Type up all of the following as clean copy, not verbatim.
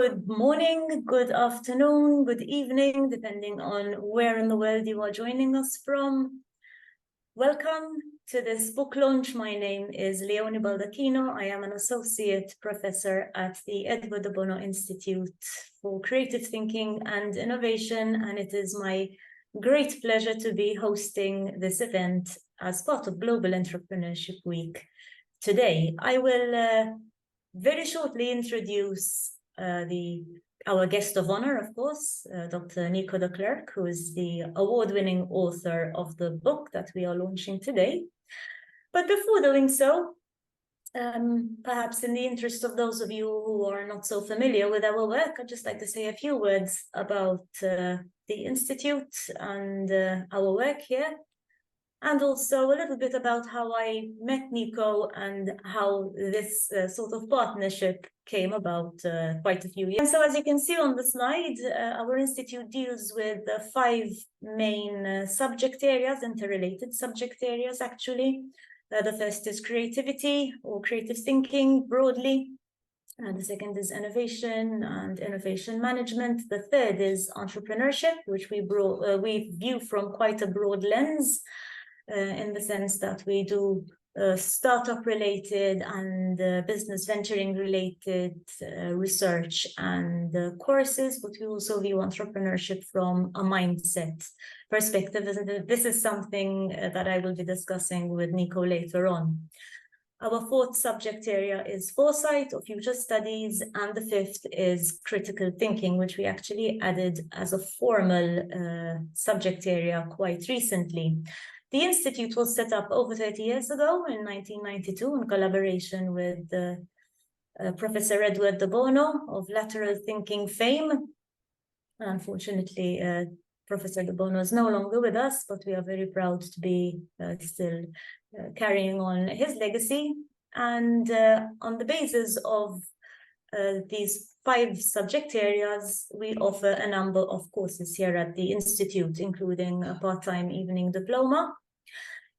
Good morning, good afternoon, good evening, depending on where in the world you are joining us from. Welcome to this book launch. My name is Leonie Baldacchino. I am an associate professor at the Edward de Bono Institute for Creative Thinking and Innovation, and it is my great pleasure to be hosting this event as part of Global Entrepreneurship Week today. I will very shortly introduce our guest of honor, of course, Dr. Nico de Klerk, who is the award-winning author of the book that we are launching today. But before doing so, perhaps in the interest of those of you who are not so familiar with our work, I'd just like to say a few words about the Institute and our work here, and also a little bit about how I met Nico and how this sort of partnership came about quite a few years. And so as you can see on the slide, our institute deals with 5 main subject areas, interrelated subject areas actually. The first is creativity or creative thinking broadly. The second is innovation and innovation management. The third is entrepreneurship, which we view from quite a broad lens. In the sense that we do startup related and business venturing related research and courses, but we also view entrepreneurship from a mindset perspective. This is something that I will be discussing with Nico later on. Our 4th subject area is foresight or future studies, and the 5th is critical thinking, which we actually added as a formal subject area quite recently. The Institute was set up over 30 years ago in 1992 in collaboration with Professor Edward de Bono of lateral thinking fame. Unfortunately, Professor de Bono is no longer with us, but we are very proud to be still carrying on his legacy. And on the basis of these 5 subject areas, we offer a number of courses here at the Institute, including a part-time evening diploma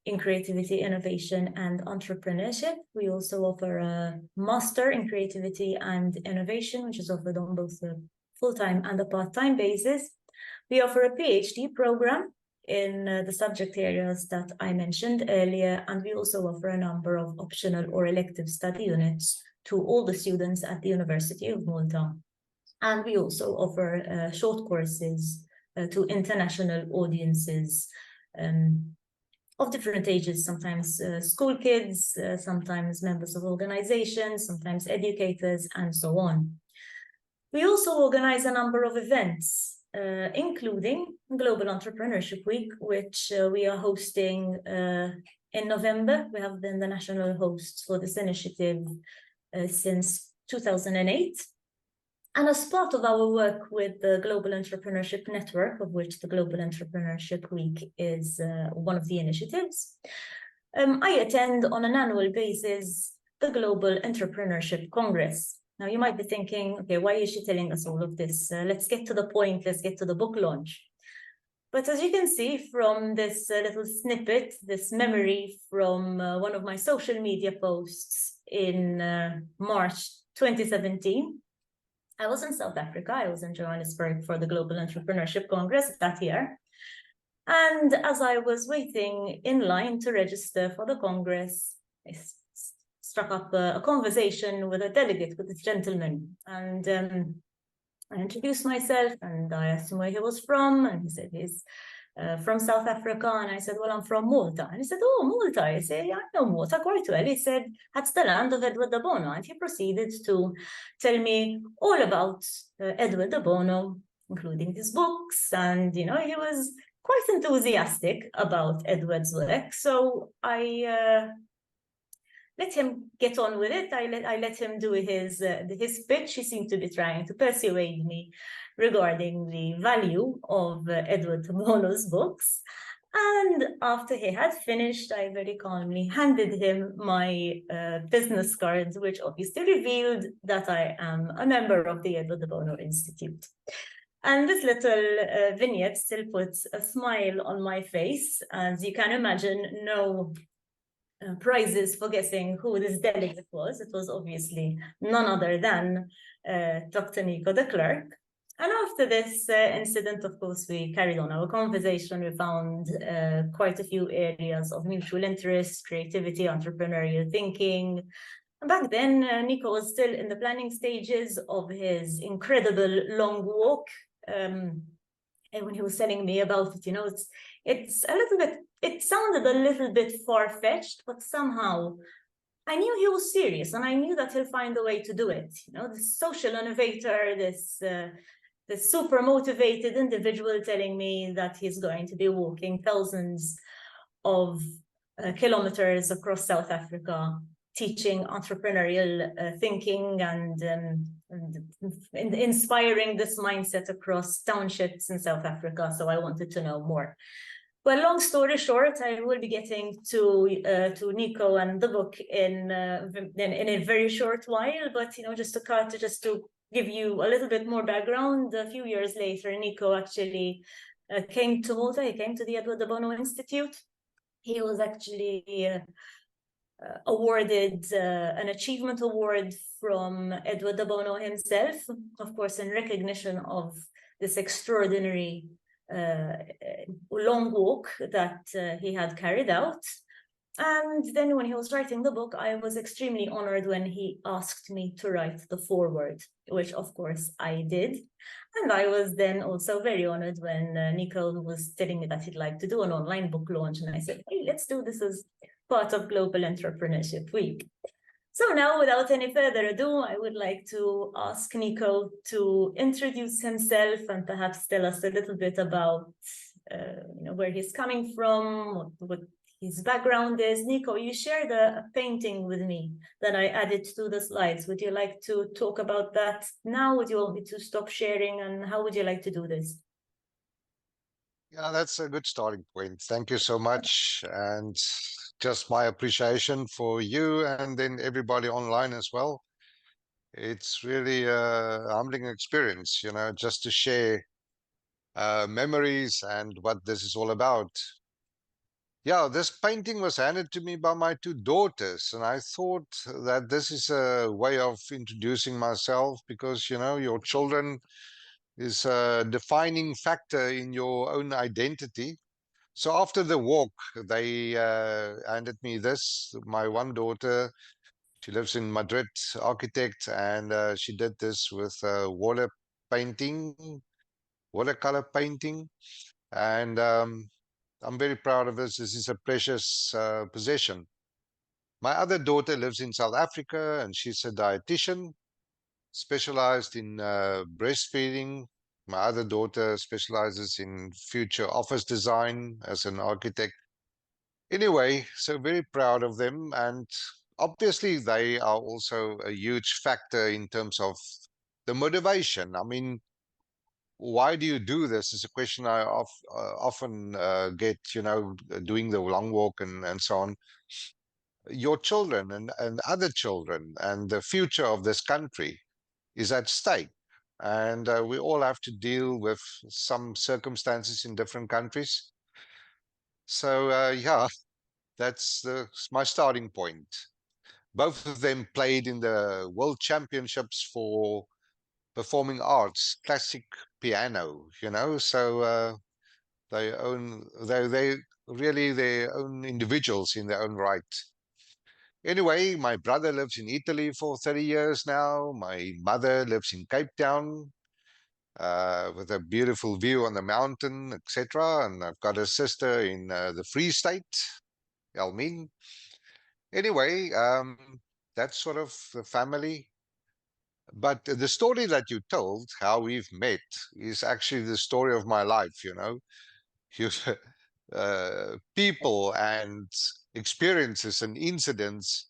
in creativity, innovation, and entrepreneurship. We also offer a master in creativity and innovation, which is offered on both a full-time and a part-time basis. We offer a PhD program in the subject areas that I mentioned earlier, and we also offer a number of optional or elective study units to all the students at the University of Malta. And we also offer short courses to international audiences of different ages, sometimes school kids, sometimes members of organizations, sometimes educators, and so on. We also organize a number of events, including Global Entrepreneurship Week, which we are hosting in November. We have been the national hosts for this initiative since 2008. And as part of our work with the Global Entrepreneurship Network, of which the Global Entrepreneurship Week is one of the initiatives, I attend on an annual basis the Global Entrepreneurship Congress. Now you might be thinking, okay, why is she telling us all of this? Let's get to the point, let's get to the book launch. But as you can see from this little snippet, this memory from one of my social media posts in March 2017, I was in South Africa. I was in Johannesburg for the Global Entrepreneurship Congress that year. And as I was waiting in line to register for the Congress, I struck up a conversation with a delegate, with this gentleman. And I introduced myself and I asked him where he was from. And he said he's from South Africa. And I said, well, I'm from Malta. And he said, oh, Malta. I said, yeah, I know Malta quite well. He said, that's the land of Edward de Bono. And he proceeded to tell me all about Edward de Bono, including his books. And, you know, he was quite enthusiastic about Edward's work. So I let him get on with it. I let him do his pitch. He seemed to be trying to persuade me regarding the value of Edward de Bono's books. And after he had finished, I very calmly handed him my business cards, which obviously revealed that I am a member of the Edward de Bono Institute. And this little vignette still puts a smile on my face. As you can imagine, no prizes for guessing who this delegate was. It was obviously none other than Dr. Nico de Klerk. And after this incident, of course, we carried on our conversation. We found quite a few areas of mutual interest, creativity, entrepreneurial thinking. And back then, Nico was still in the planning stages of his incredible long walk. And when he was telling me about it, it's a little bit, it sounded a little bit far-fetched, but somehow I knew he was serious, and I knew that he'll find a way to do it. This social innovator, this super motivated individual telling me that he's going to be walking thousands of kilometers across South Africa, teaching entrepreneurial thinking and inspiring this mindset across townships in South Africa. So I wanted to know more. Well, long story short, I will be getting to Nico and the book in a very short while. But just to give you a little bit more background, a few years later, Nico actually came to Malta. He came to the Edward de Bono Institute. He was actually awarded an achievement award from Edward de Bono himself, of course, in recognition of this extraordinary long walk that he had carried out. And then when he was writing the book, I was extremely honored when he asked me to write the foreword, which of course I did. And I was then also very honored when Nico was telling me that he'd like to do an online book launch. And I said, hey, let's do this as part of Global Entrepreneurship Week. So now, without any further ado, I would like to ask Nico to introduce himself and perhaps tell us a little bit about where he's coming from, what his background is. Nico, you shared a painting with me that I added to the slides. Would you like to talk about that now? Would you want me to stop sharing, and how would you like to do this? Yeah, that's a good starting point. Thank you so much. And just my appreciation for you and then everybody online as well. It's really a humbling experience, just to share memories and what this is all about. Yeah, this painting was handed to me by my two daughters, and I thought that this is a way of introducing myself because, your children is a defining factor in your own identity. So after the walk, they handed me this. My one daughter, she lives in Madrid, architect, and she did this with watercolor painting. And I'm very proud of this. This is a precious possession. My other daughter lives in South Africa, and she's a dietitian specialized in breastfeeding. My other daughter specializes in future office design as an architect. Anyway, so very proud of them. And obviously, they are also a huge factor in terms of the motivation. I mean, why do you do this is a question I often get, doing the long walk and so on. Your children and other children and the future of this country is at stake. And we all have to deal with some circumstances in different countries. So, yeah, that's my starting point. Both of them played in the World Championships for performing arts, classic piano, so they really their own individuals in their own right. Anyway, my brother lives in Italy for 30 years now. My mother lives in Cape Town with a beautiful view on the mountain, etc. And I've got a sister in the Free State, Elmine. Anyway, that's sort of the family. But the story that you told, how we've met, is actually the story of my life, You, people and experiences and incidents.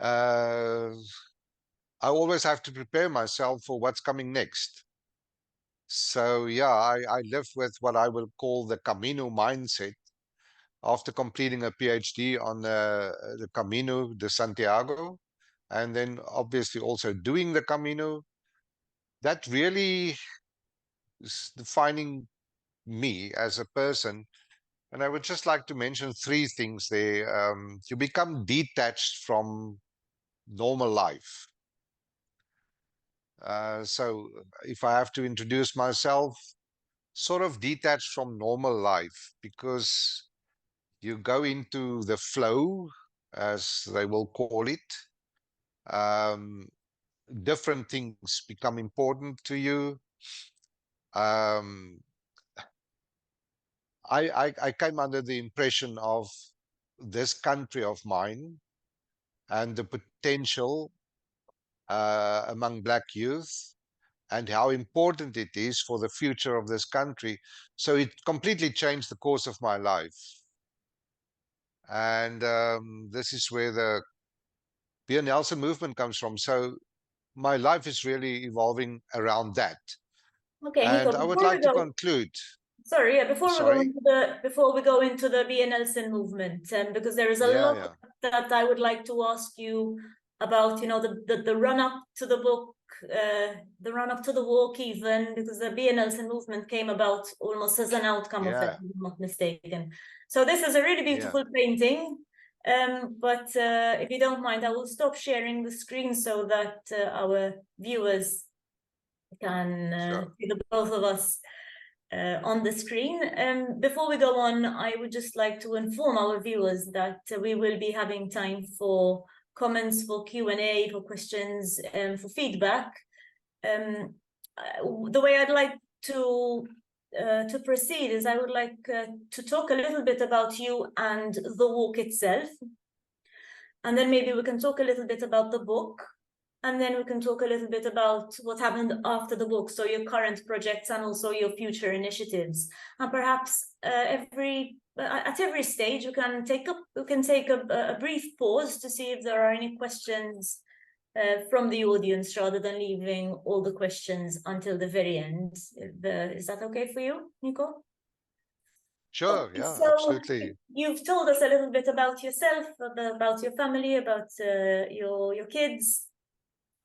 I always have to prepare myself for what's coming next. So yeah, I live with what I will call the Camino mindset after completing a PhD on the Camino de Santiago, and then obviously also doing the Camino. That really is defining me as a person. And I would just like to mention three things there. You become detached from normal life. So if I have to introduce myself, sort of detached from normal life, because you go into the flow, as they will call it. Different things become important to you. I came under the impression of this country of mine and the potential among Black youth, and how important it is for the future of this country. So it completely changed the course of my life. And this is where the Pierre Nelson movement comes from. So my life is really evolving around that. Okay, Nico, And I would before we like to go, conclude. sorry, yeah, Sorry? before we go into the BNLson movement, because there is a Yeah, lot yeah. that I would like to ask you about, you know, the run up to the book, the run up to the walk, even because the BNLson movement came about almost as an outcome of it, Yeah, if I'm not mistaken. So this is a really yeah. beautiful painting. But if you don't mind, I will stop sharing the screen so that our viewers can Sure. see the both of us on the screen. Before we go on, I would just like to inform our viewers that we will be having time for comments, for Q&A, for questions, for feedback. The way I'd like to proceed is I would like to talk a little bit about you and the walk itself. And then maybe we can talk a little bit about the book. And then we can talk a little bit about what happened after the book, so your current projects and also your future initiatives. And perhaps at every stage, we can take a brief pause to see if there are any questions from the audience, rather than leaving all the questions until the very end. Is that okay for you, Nico? Sure, Okay, yeah, so absolutely. you've told us a little bit about yourself, about your family, about your kids.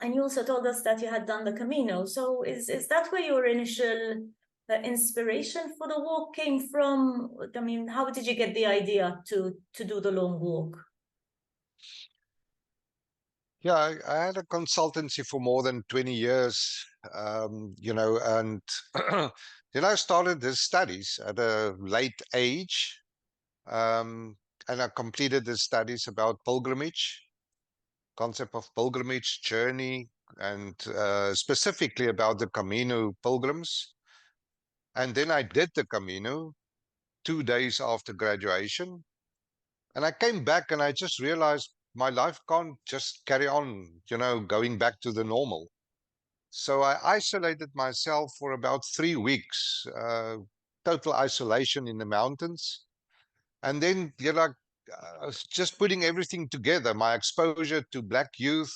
And you also told us that you had done the Camino. So is that where your initial inspiration for the walk came from? I mean, how did you get the idea to do the long walk? Yeah, I had a consultancy for more than 20 years, you know, and then I started the studies at a late age. And I completed the studies about pilgrimage, concept of pilgrimage journey, and specifically about the Camino pilgrims. And then I did the Camino 2 days after graduation. And I came back and I just realized my life can't just carry on, you know, going back to the normal. So I isolated myself for about 3 weeks, total isolation in the mountains. And then, you know, just putting everything together, my exposure to Black youth,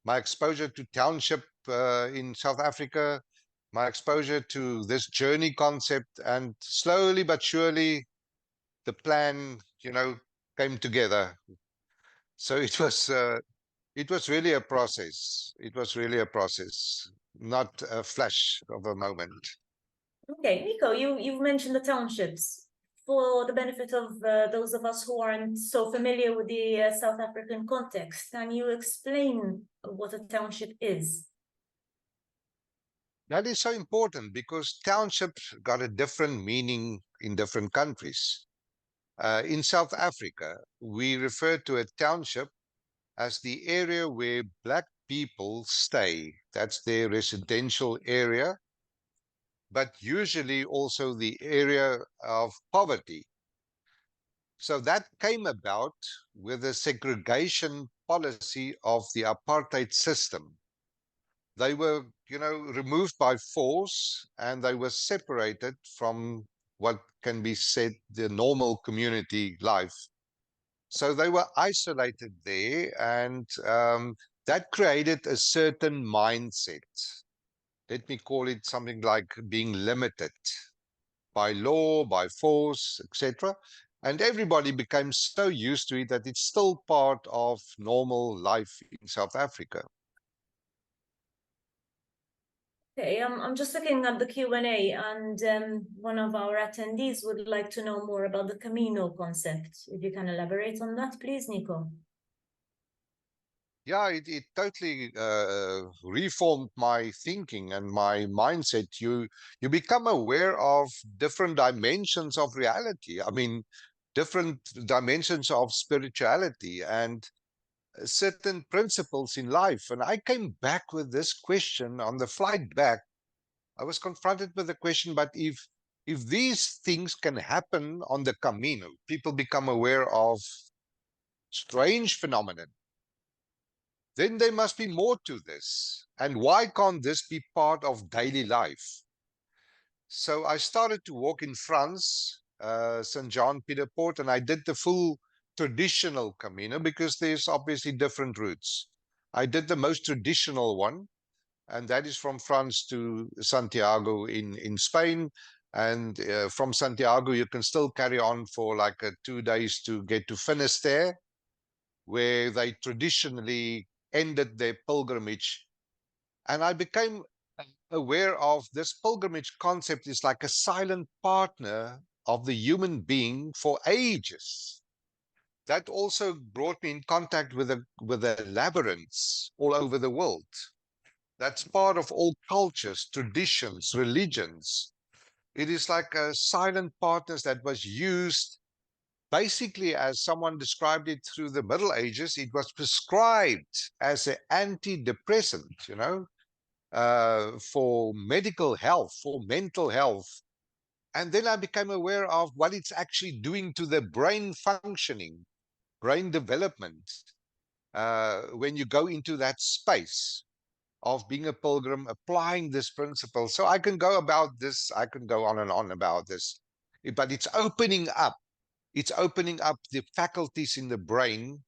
my exposure to township in South Africa, my exposure to this journey concept, and slowly but surely the plan, you know, came together. So it was really a process. It was really a process, not a flash of a moment. Okay, Nico, you've mentioned the townships. For the benefit of those of us who aren't so familiar with the South African context, can you explain what a township is? That is so important because townships got a different meaning in different countries. In South Africa, we refer to a township as the area where Black people stay. That's their residential area, but usually also the area of poverty. So that came about with the segregation policy of the apartheid system. They were, you know, removed by force, and they were separated from what can be said the normal community life. So they were isolated there, and that created a certain mindset. Let me call it something like being limited by law, by force, etc. And everybody became so used to it that it's still part of normal life in South Africa. Okay, I'm just looking at the Q&A, and one of our attendees would like to know more about the Camino concept. If you can elaborate on that, please, Nico. Yeah, it totally reformed my thinking and my mindset. You become aware of different dimensions of reality. I mean, different dimensions of spirituality and certain principles in life. And I came back with this question on the flight back. I was confronted with the question, but if these things can happen on the Camino, people become aware of strange phenomena, then there must be more to this. And why can't this be part of daily life? So I started to walk in France, St. John, Peter Port, and I did the full traditional Camino because there's obviously different routes. I did the most traditional one, and that is from France to Santiago in Spain. And from Santiago, you can still carry on for like 2 days to get to Finisterre, where they traditionally ended their pilgrimage. And I became aware of this pilgrimage concept is like a silent partner of the human being for ages. That also brought me in contact with the labyrinths all over the world. That's part of all cultures, traditions, religions. It is like a silent partners that was used basically, as someone described it through the Middle Ages, it was prescribed as an antidepressant, for medical health, for mental health. And then I became aware of what it's actually doing to the brain functioning, brain development, when you go into that space of being a pilgrim, applying this principle. So I can go about this, I can go on and on about this, but it's opening up. It's opening up the faculties in the brain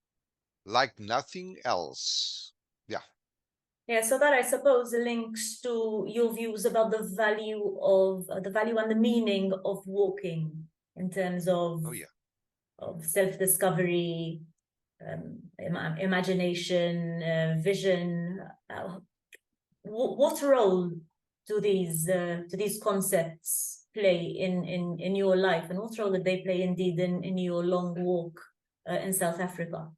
like nothing else. Yeah. Yeah, so that I suppose links to your views about the value and the meaning of walking in terms Oh, yeah. of self-discovery, imagination, vision. What role do these concepts play in your life, and what role did they play indeed in your long walk in South Africa?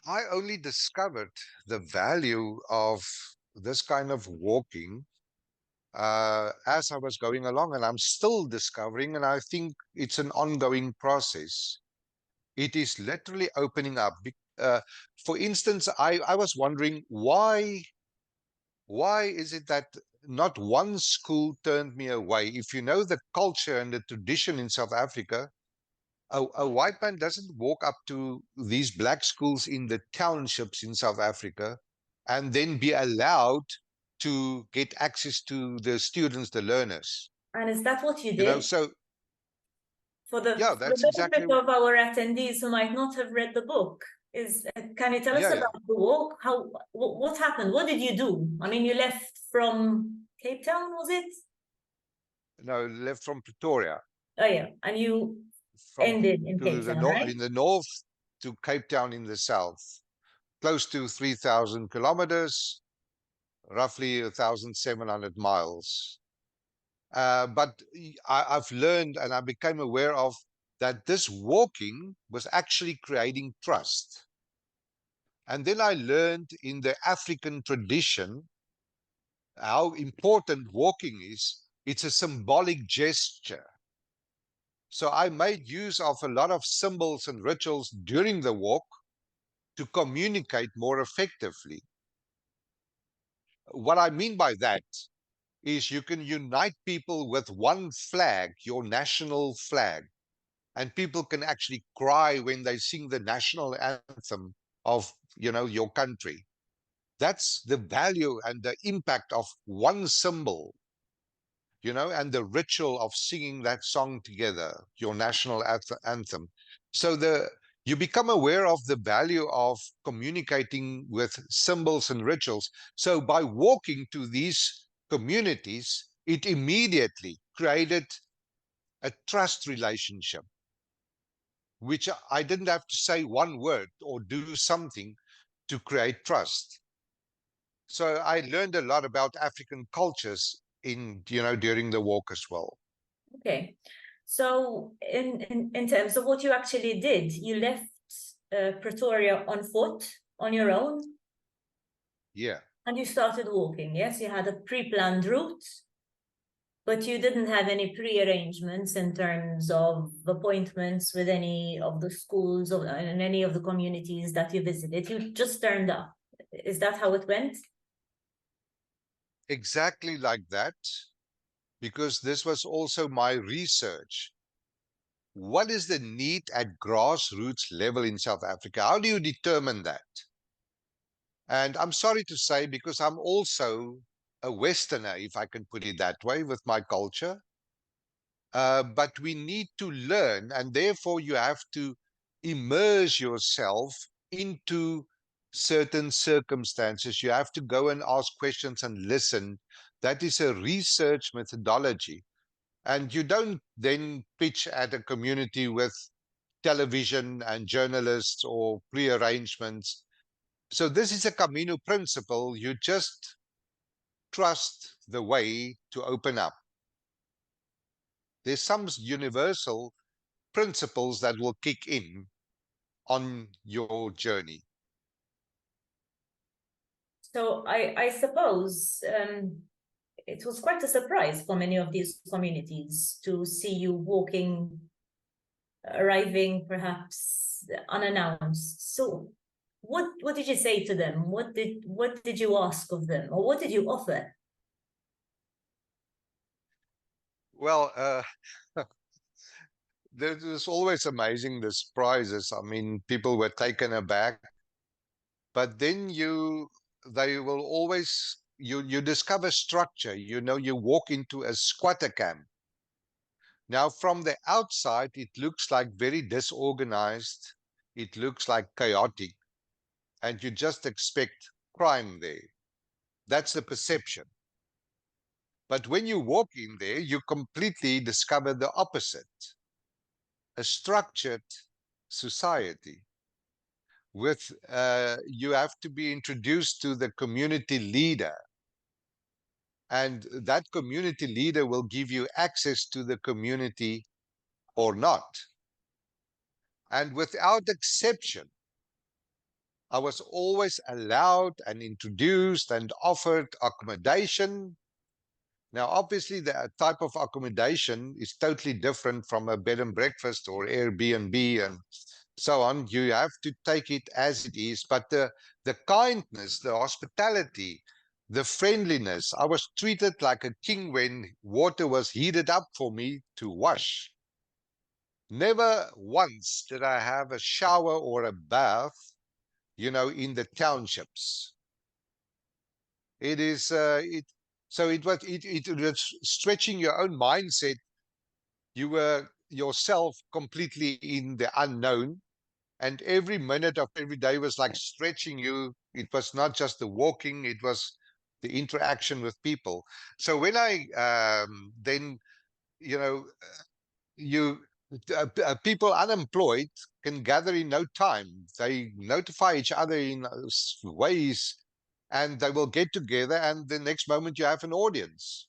I only discovered the value of this kind of walking as I was going along, and I'm still discovering, and I think it's an ongoing process. It is literally opening up. For instance, I was wondering why is it that not one school turned me away? If you know the culture and the tradition in South Africa, a white man doesn't walk up to these black schools in the townships in South Africa and then be allowed to get access to the students, the learners. And is that what you did? So For yeah, the that's exactly. benefit of our attendees who might not have read the book, can you tell us Yeah. about the walk? What happened? What did you do? I mean, you left from Cape Town, was it? No, left from Pretoria, Oh yeah, and you from ended in to Cape the Town, north right? in the north to Cape Town in the south, close to 3,000 kilometers, roughly 1,700 miles. But I've learned and I became aware of that this walking was actually creating trust. And then I learned in the African tradition how important walking is. It's a symbolic gesture. So I made use of a lot of symbols and rituals during the walk to communicate more effectively. What I mean by that is you can unite people with one flag, your national flag, and people can actually cry when they sing the national anthem of your country. That's the value and the impact of one symbol, and the ritual of singing that song together, your national anthem. So you become aware of the value of communicating with symbols and rituals. So by walking to these communities, it immediately created a trust relationship, which I didn't have to say one word or do something to create trust. So I learned a lot about African cultures during the walk as well. Okay. So in terms of what you actually did, you left Pretoria on foot on your own Yeah. and you started walking. Yes, you had a pre-planned route, but you didn't have any pre-arrangements in terms of appointments with any of the schools or in any of the communities that you visited. You just turned up. Is that how it went? Exactly like that, because this was also my research. What is the need at grassroots level in South Africa? How do you determine that? And I'm sorry to say, because I'm also a Westerner, if I can put it that way, with my culture. But we need to learn, and therefore you have to immerse yourself into certain circumstances. You have to go and ask questions and listen. That is a research methodology. And you don't then pitch at a community with television and journalists or prearrangements. So this is a Camino principle. You just trust the way to open up. There's some universal principles that will kick in on your journey. So I suppose it was quite a surprise for many of these communities to see you walking, arriving perhaps unannounced. So what did you say to them? What did you ask of them, or what did you offer? Well, it was always amazing, the surprises. I mean, people were taken aback, but then they will always, you discover structure. You walk into a squatter camp. Now, from the outside, it looks like very disorganized. It looks like chaotic, and you just expect crime there. That's the perception. But when you walk in there, you completely discover the opposite. A structured society with, you have to be introduced to the community leader. And that community leader will give you access to the community or not. And without exception, I was always allowed and introduced and offered accommodation. Now, obviously, the type of accommodation is totally different from a bed and breakfast or Airbnb and so on. You have to take it as it is. But the kindness, the hospitality, the friendliness, I was treated like a king when water was heated up for me to wash. Never once did I have a shower or a bath, in the townships. It is so it was stretching your own mindset. You were yourself completely in the unknown, and every minute of every day was like stretching you. It was not just the walking, it was the interaction with people. So when I then you know you people unemployed can gather in no time. They notify each other in ways, and they will get together, and the next moment you have an audience.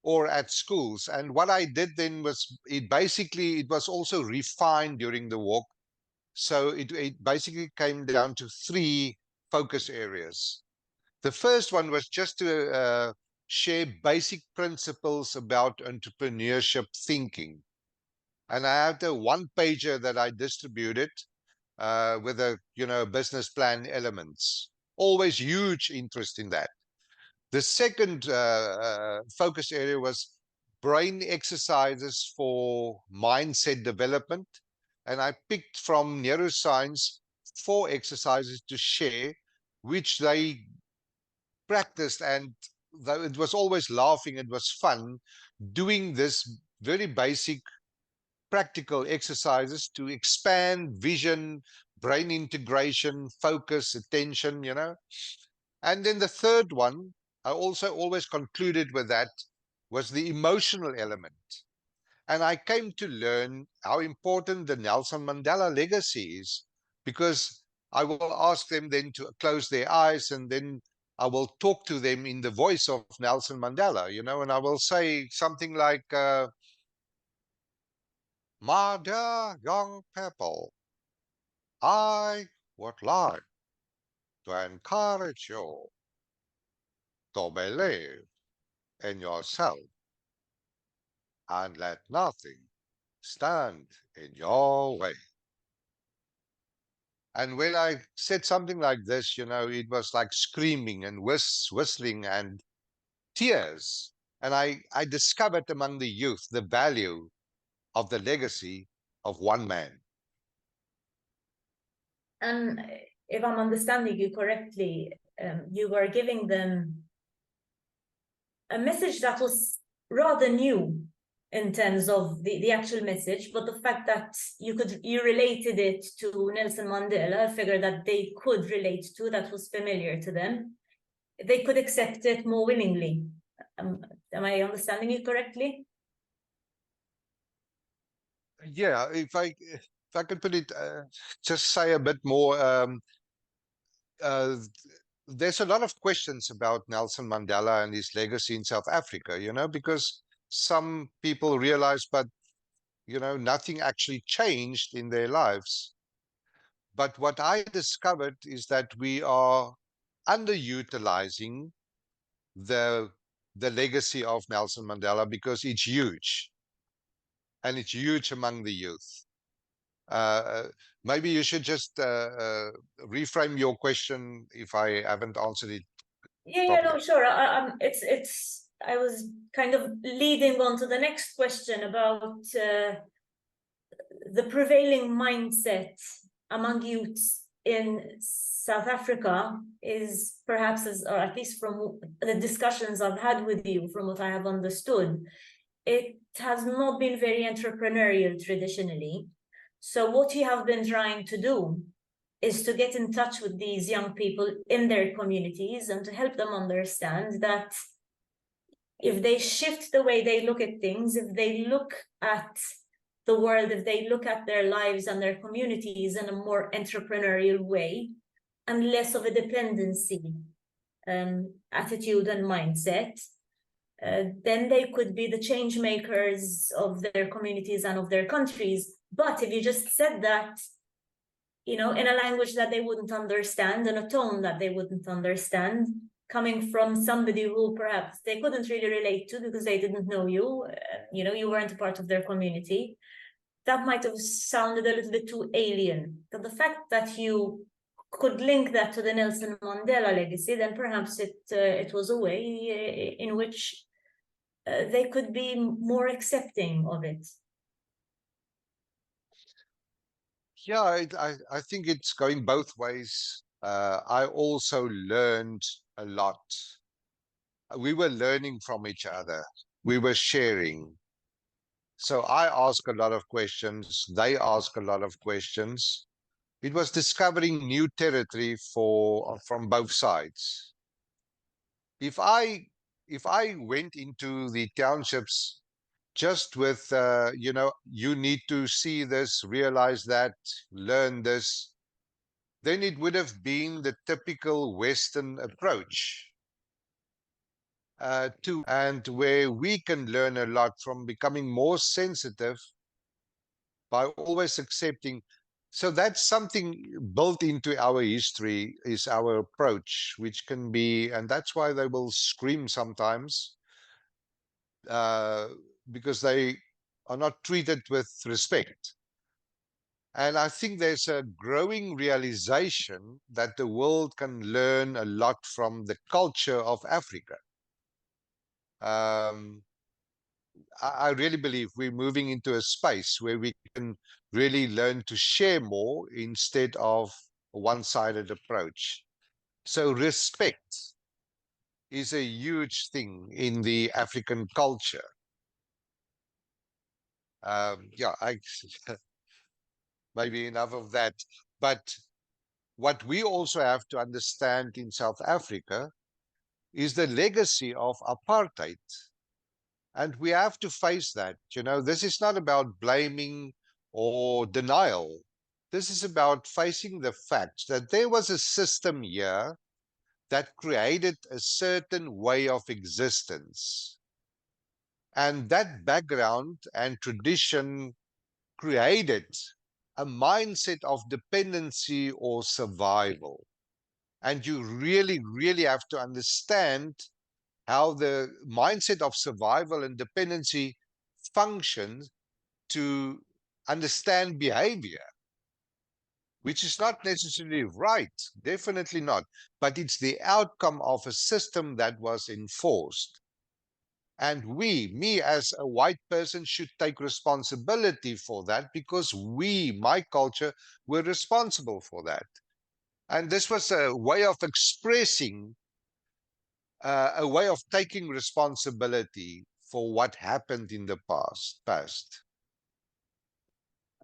Or at schools. And what I did then was, it was also refined during the walk. So it basically came down to three focus areas. The first one was just to share basic principles about entrepreneurship thinking. And I had a one pager that I distributed with a business plan elements. Always huge interest in that. The second focus area was brain exercises for mindset development. And I picked from neuroscience 4 exercises to share, which they practiced. And though it was always laughing, it was fun doing this very basic practical exercises to expand vision, brain integration, focus, attention. And then the third one, I also always concluded with that, was the emotional element. And I came to learn how important the Nelson Mandela legacy is, because I will ask them then to close their eyes and then I will talk to them in the voice of Nelson Mandela, you know, and I will say something like, my dear young people, I would like to encourage you to believe in yourself and let nothing stand in your way. And when I said something like this, you know, it was like screaming and whistling and tears. And I discovered among the youth the value of the legacy of one man. And if I'm understanding you correctly, you were giving them a message that was rather new in terms of the actual message, but the fact that you related it to Nelson Mandela, a figure that they could relate to, that was familiar to them, they could accept it more willingly. Am I understanding you correctly? Yeah, if I could put it, just say a bit more. Uh, there's a lot of questions about Nelson Mandela and his legacy in South Africa, you know, because some people realize, but you know, nothing actually changed in their lives. But what I discovered is that we are underutilizing the the legacy of Nelson Mandela because it's huge, and it's huge among the youth. Uh, Maybe you should just reframe your question if I haven't answered it Yeah, properly. no, sure. I was kind of leading on to the next question about the prevailing mindset among youths in South Africa is perhaps, or at least from the discussions I've had with you, from what I have understood, it has not been very entrepreneurial traditionally. So what you have been trying to do is to get in touch with these young people in their communities and to help them understand that if they shift the way they look at things, if they look at the world, if they look at their lives and their communities in a more entrepreneurial way and less of a dependency attitude and mindset, then they could be the change makers of their communities and of their countries. But if you just said that, you know, in a language that they wouldn't understand, in a tone that they wouldn't understand, coming from somebody who perhaps they couldn't really relate to because they didn't know you, you know, you weren't a part of their community, that might have sounded a little bit too alien. But the fact that you could link that to the Nelson Mandela legacy, then perhaps it was a way in which they could be more accepting of it. Yeah, I think it's going both ways. I also learned a lot. We were learning from each other. We were sharing. So I ask a lot of questions. They ask a lot of questions. It was discovering new territory from both sides. If I went into the townships just with you know, you need to see this, realize that, learn this, then it would have been the typical Western approach and where we can learn a lot from becoming more sensitive by always accepting. So that's something built into our history, is our approach, which can be, and that's why they will scream sometimes, uh, because they are not treated with respect. And I think there's a growing realization that the world can learn a lot from the culture of Africa. Um, I really believe we're moving into a space where we can really learn to share more instead of a one-sided approach. So respect is a huge thing in the African culture. Yeah, maybe enough of that. But what we also have to understand in South Africa is the legacy of apartheid. And we have to face that. You know, this is not about blaming or denial. This is about facing the fact that there was a system here that created a certain way of existence. And that background and tradition created a mindset of dependency or survival. And you really, really have to understand how the mindset of survival and dependency functions to understand behavior, which is not necessarily right, definitely not, but it's the outcome of a system that was enforced. And me as a white person, should take responsibility for that, because my culture, were responsible for that. And this was a way of expressing, a way of taking responsibility for what happened in the past.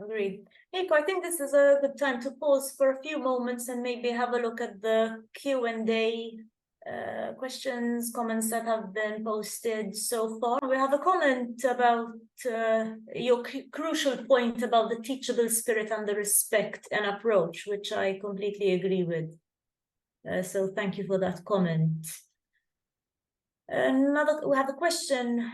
Agreed. Nico, I think this is a good time to pause for a few moments and maybe have a look at the Q&A questions, comments that have been posted so far. We have a comment about your crucial point about the teachable spirit and the respect and approach, which I completely agree with. So thank you for that comment. We have a question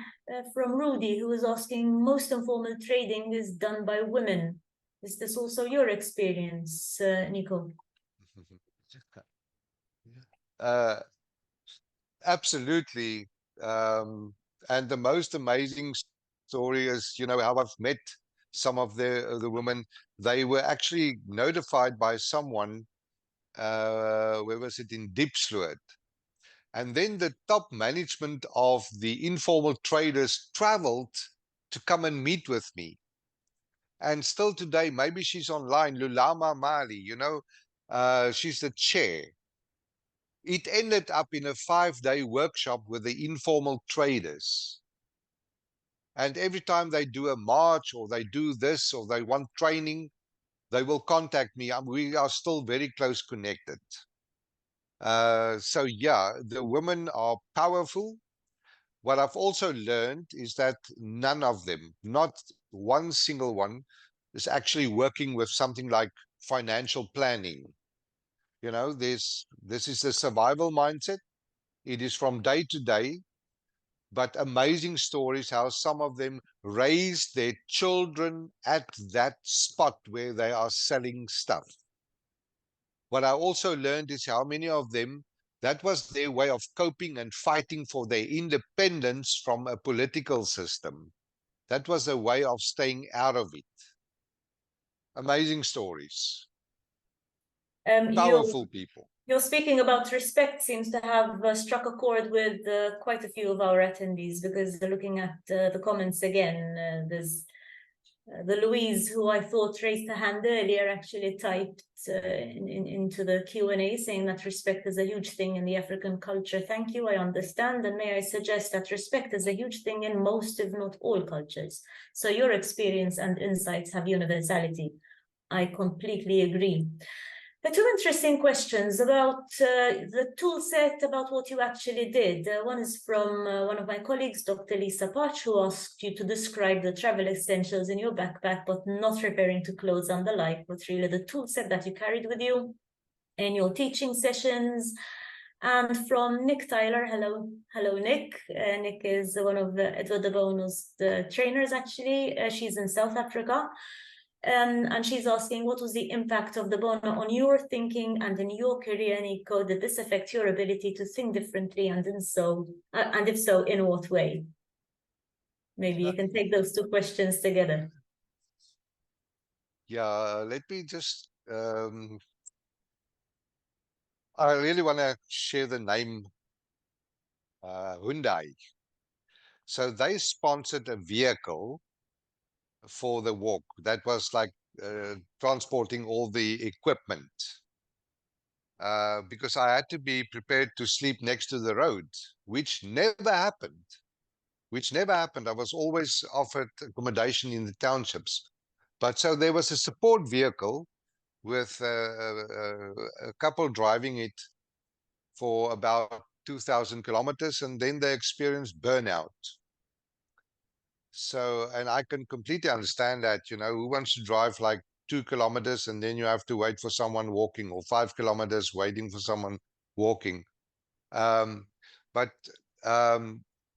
from Rudy, who is asking, most informal trading is done by women. Is this also your experience, Nico? Absolutely. And the most amazing story is, how I've met some of the women. They were actually notified by someone, where was it, in Diepsloot. And then the top management of the informal traders traveled to come and meet with me. And still today, maybe she's online, Lulama Mali, she's the chair. It ended up in a 5-day workshop with the informal traders. And every time they do a march, or they do this, or they want training, they will contact me. We are still very close connected. So yeah, the women are powerful. What I've also learned is that none of them, not one single one, is actually working with something like financial planning. This is the survival mindset. It is from day to day, but amazing stories how some of them raise their children at that spot where they are selling stuff. What I also learned is how many of them, that was their way of coping and fighting for their independence from a political system. That was a way of staying out of it. Amazing stories. Powerful people. Your speaking about respect seems to have struck a chord with quite a few of our attendees, because looking at the comments again, there's the Louise, who I thought raised her hand earlier, actually typed into the Q&A saying that respect is a huge thing in the African culture. Thank you, I understand. And may I suggest that respect is a huge thing in most, if not all, cultures. So your experience and insights have universality. I completely agree. Two interesting questions about the tool set, about what you actually did. One is from one of my colleagues, Dr. Lisa Potch, who asked you to describe the travel essentials in your backpack, but not referring to clothes and the like, but really the tool set that you carried with you in your teaching sessions. And from Nick Tyler, hello Nick. Nick is one of Edward de Bono's trainers, actually. She's in South Africa. And she's asking, what was the impact of the Bono on your thinking and in your career, Nico? Did this affect your ability to think differently, and if so, in what way? Maybe you can take those two questions together. Yeah, let me just, I really want to share the name Hyundai. So they sponsored a vehicle for the walk that was like transporting all the equipment, because I had to be prepared to sleep next to the road, which never happened. I was always offered accommodation in the townships. But so there was a support vehicle with a couple driving it for about 2,000 kilometers, and then they experienced burnout. So, and I can completely understand that, who wants to drive like 2 kilometers and then you have to wait for someone walking, or 5 kilometers waiting for someone walking. Um, but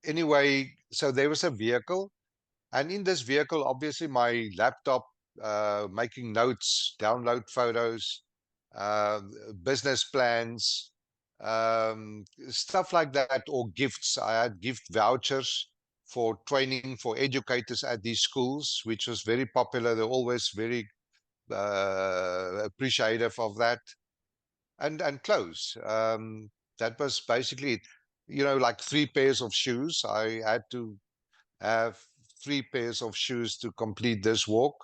anyway, so there was a vehicle, and in this vehicle, obviously my laptop, making notes, download photos, uh, business plans, stuff like that, or gifts. I had gift vouchers for training for educators at these schools, which was very popular. They're always very appreciative of that, and clothes. That was basically it. You know, like 3 pairs of shoes. I had to have 3 pairs of shoes to complete this walk,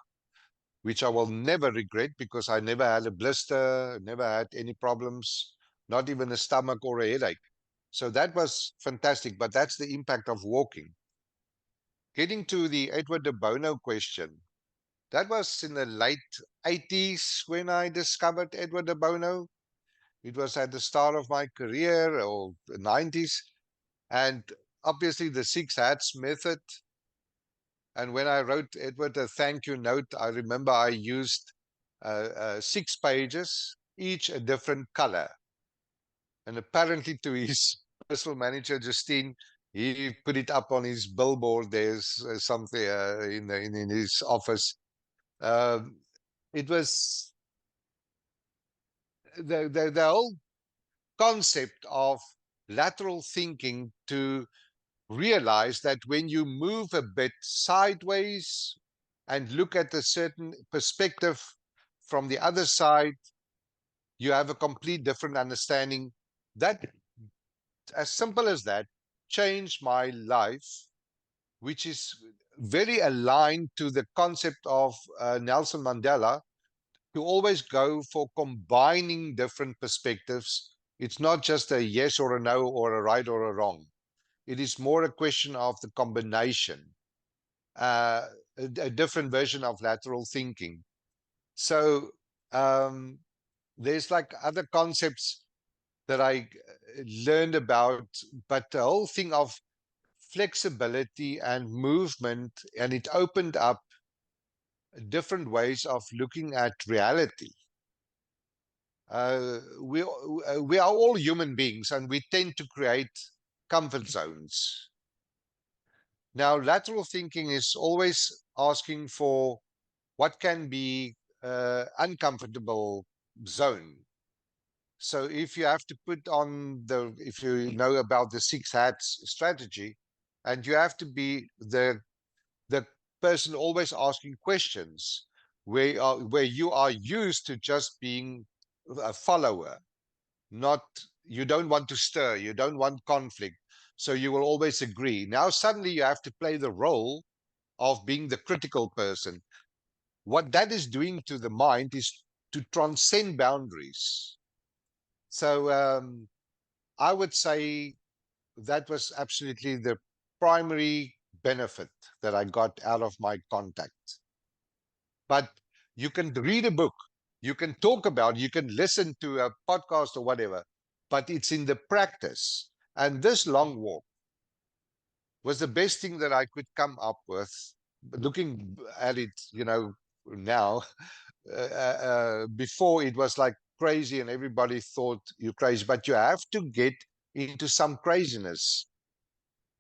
which I will never regret because I never had a blister, never had any problems, not even a stomach or a headache. So that was fantastic, but that's the impact of walking. Getting to the Edward de Bono question, that was in the late 80s when I discovered Edward de Bono. It was at the start of my career, or the 90s. And obviously the six hats method. And when I wrote Edward a thank you note, I remember I used 6 pages, each a different color. And apparently to his personal manager, Justine, he put it up on his billboard. There's something in his office. Um, it was the whole concept of lateral thinking, to realize that when you move a bit sideways and look at a certain perspective from the other side, you have a complete different understanding. That, as simple as that, changed my life, which is very aligned to the concept of Nelson Mandela, to always go for combining different perspectives. It's not just a yes or a no, or a right or a wrong. It is more a question of the combination, a different version of lateral thinking. So there's like other concepts that I learned about, but the whole thing of flexibility and movement, and it opened up different ways of looking at reality. We are all human beings, and we tend to create comfort zones. Now, lateral thinking is always asking for what can be uncomfortable zone. So if you have to put on if you know about the six hats strategy, and you have to be the person always asking questions, where you are used to just being a follower, not, you don't want to stir, you don't want conflict, so you will always agree. Now suddenly you have to play the role of being the critical person. What that is doing to the mind is to transcend boundaries. So I would say that was absolutely the primary benefit that I got out of my contact. But you can read a book, you can talk about, you can listen to a podcast or whatever, but it's in the practice. And this long walk was the best thing that I could come up with. Looking at it, now, before it was like crazy and everybody thought you're crazy, but you have to get into some craziness.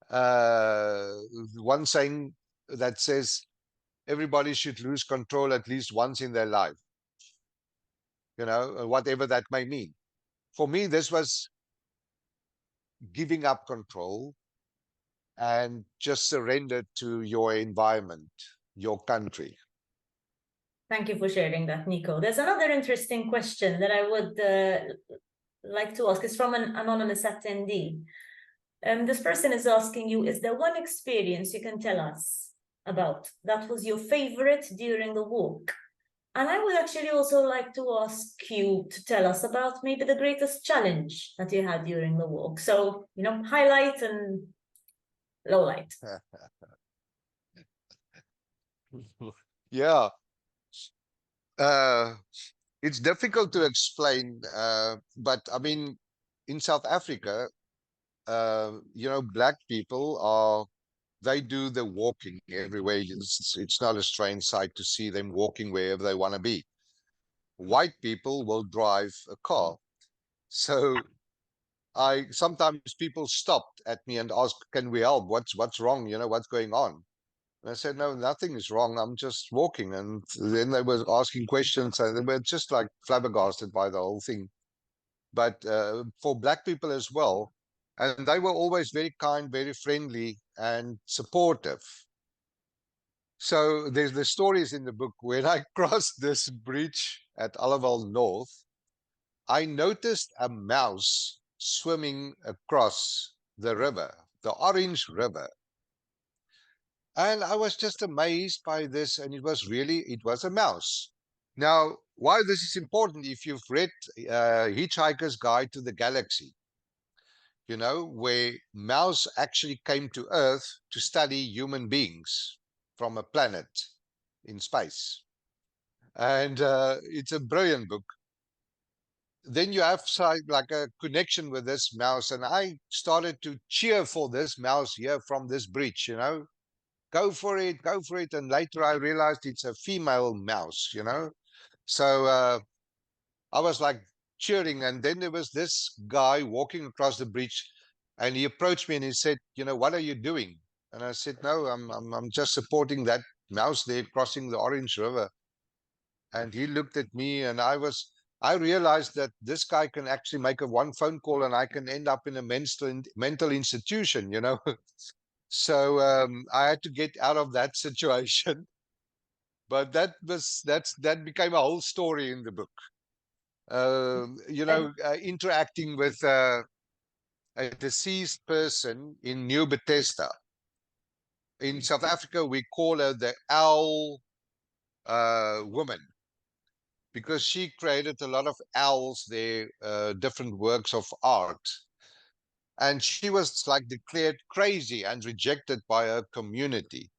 One saying that says everybody should lose control at least once in their life, whatever that may mean. For me, this was giving up control and just surrender to your environment, your country. Thank you for sharing that, Nico. There's another interesting question that I would like to ask. It's from an anonymous attendee. This person is asking you, is there one experience you can tell us about that was your favorite during the walk? And I would actually also like to ask you to tell us about maybe the greatest challenge that you had during the walk. So, highlight and low light. Yeah. It's difficult to explain, but I mean, in South Africa, black people they do the walking everywhere. It's not a strange sight to see them walking wherever they want to be. White people will drive a car. So sometimes people stopped at me and asked, "Can we help? What's wrong? What's going on?" And I said, "No, nothing is wrong. I'm just walking." And then they were asking questions, and they were just like flabbergasted by the whole thing. But for black people as well, and they were always very kind, very friendly, and supportive. So there's the stories in the book. When I crossed this bridge at Aliwal North, I noticed a mouse swimming across the river, the Orange River. And I was just amazed by this, and it was a mouse. Now, why this is important, if you've read Hitchhiker's Guide to the Galaxy, where mouse actually came to Earth to study human beings from a planet in space. And it's a brilliant book. Then you have like a connection with this mouse, and I started to cheer for this mouse here from this bridge, go for it, go for it. And later I realized it's a female mouse, So I was like cheering, and then there was this guy walking across the bridge, and he approached me and he said, "What are you doing?" And I said, "No, I'm just supporting that mouse there crossing the Orange River." And he looked at me, and I realized that this guy can actually make a one phone call and I can end up in a mental institution, So I had to get out of that situation. But that became a whole story in the book. Interacting with a deceased person in New Bethesda. In South Africa, we call her the owl woman, because she created a lot of owls there, different works of art. And she was like declared crazy and rejected by her community.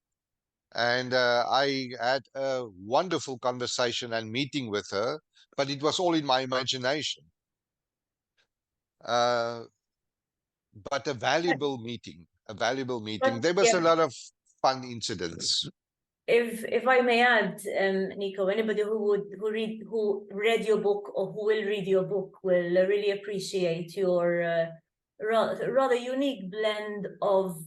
And I had a wonderful conversation and meeting with her, but it was all in my imagination. But a valuable meeting, But There was a yeah, lot of fun incidents. if I may add, Nico, anybody who read your book or who will read your book will really appreciate your rather unique blend of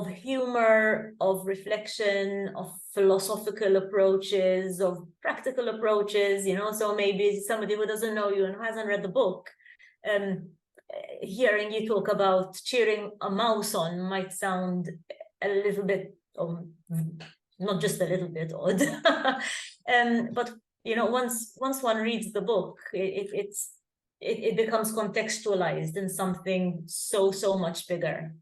humor, of reflection, of philosophical approaches, of practical approaches. So maybe somebody who doesn't know you and hasn't read the book, hearing you talk about cheering a mouse on might sound a little bit not just a little bit odd. But once one reads the book, it becomes contextualized in something so much bigger.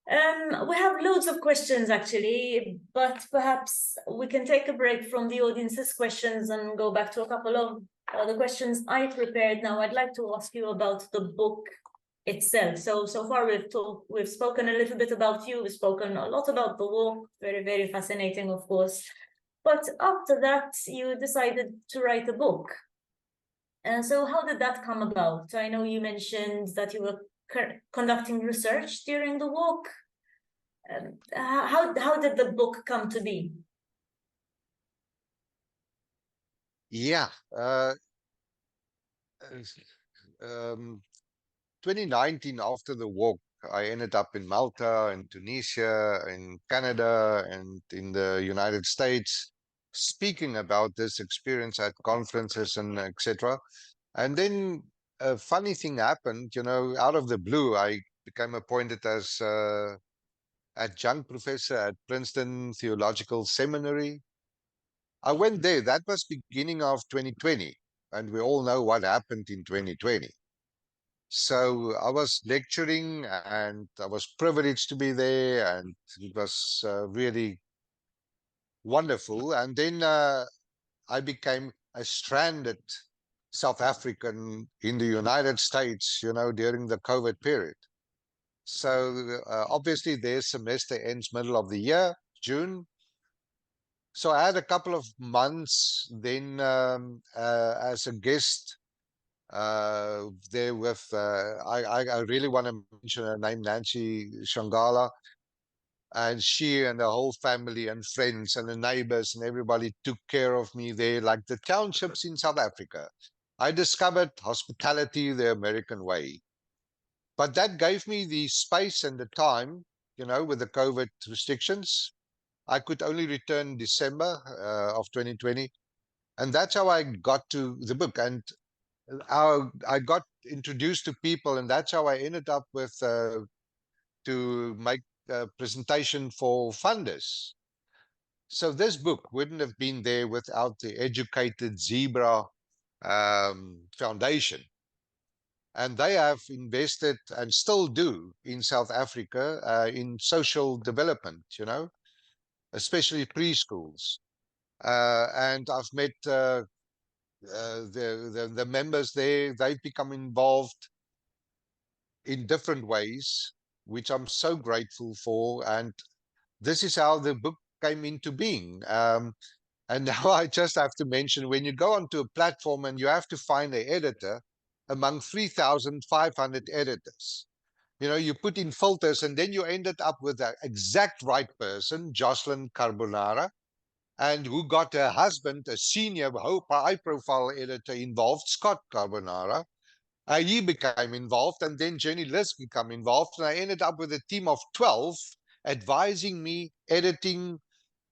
We have loads of questions actually, but perhaps we can take a break from the audience's questions and go back to a couple of other questions I prepared. Now, I'd like to ask you about the book itself. So far we've spoken a little bit about you, we've spoken a lot about the walk, very fascinating, of course. But after that, you decided to write a book. And so how did that come about? I know you mentioned that you were conducting research during the walk. How did the book come to be? Yeah. 2019, after the walk, I ended up in Malta, in Tunisia, in Canada, and in the United States, speaking about this experience at conferences and etc. And then a funny thing happened, out of the blue. I became appointed as adjunct professor at Princeton Theological Seminary. I went there. That was beginning of 2020, and we all know what happened in 2020. So I was lecturing, and I was privileged to be there, and it was really wonderful. And then I became a stranded South African in the United States, during the COVID period. So obviously their semester ends middle of the year, June. So I had a couple of months then as a guest there with, I really want to mention her name, Nancy Shangala. And she and the whole family and friends and the neighbors and everybody took care of me there, like the townships in South Africa. I discovered hospitality the American way. But that gave me the space and the time, with the COVID restrictions. I could only return December of 2020. And that's how I got to the book. And how I got introduced to people, and that's how I ended up with to make a presentation for funders. So this book wouldn't have been there without the Educated Zebra Foundation. And they have invested and still do in South Africa in social development, especially preschools. And I've met the members there. They've become involved in different ways, which I'm so grateful for. And this is how the book came into being. And now I just have to mention, when you go onto a platform and you have to find an editor among 3,500 editors, you put in filters, and then you ended up with the exact right person, Jocelyn Carbonara, and who got her husband, a senior, high-profile editor involved, Scott Carbonara. He became involved, and then Jenny Liz became involved, and I ended up with a team of 12 advising me, editing,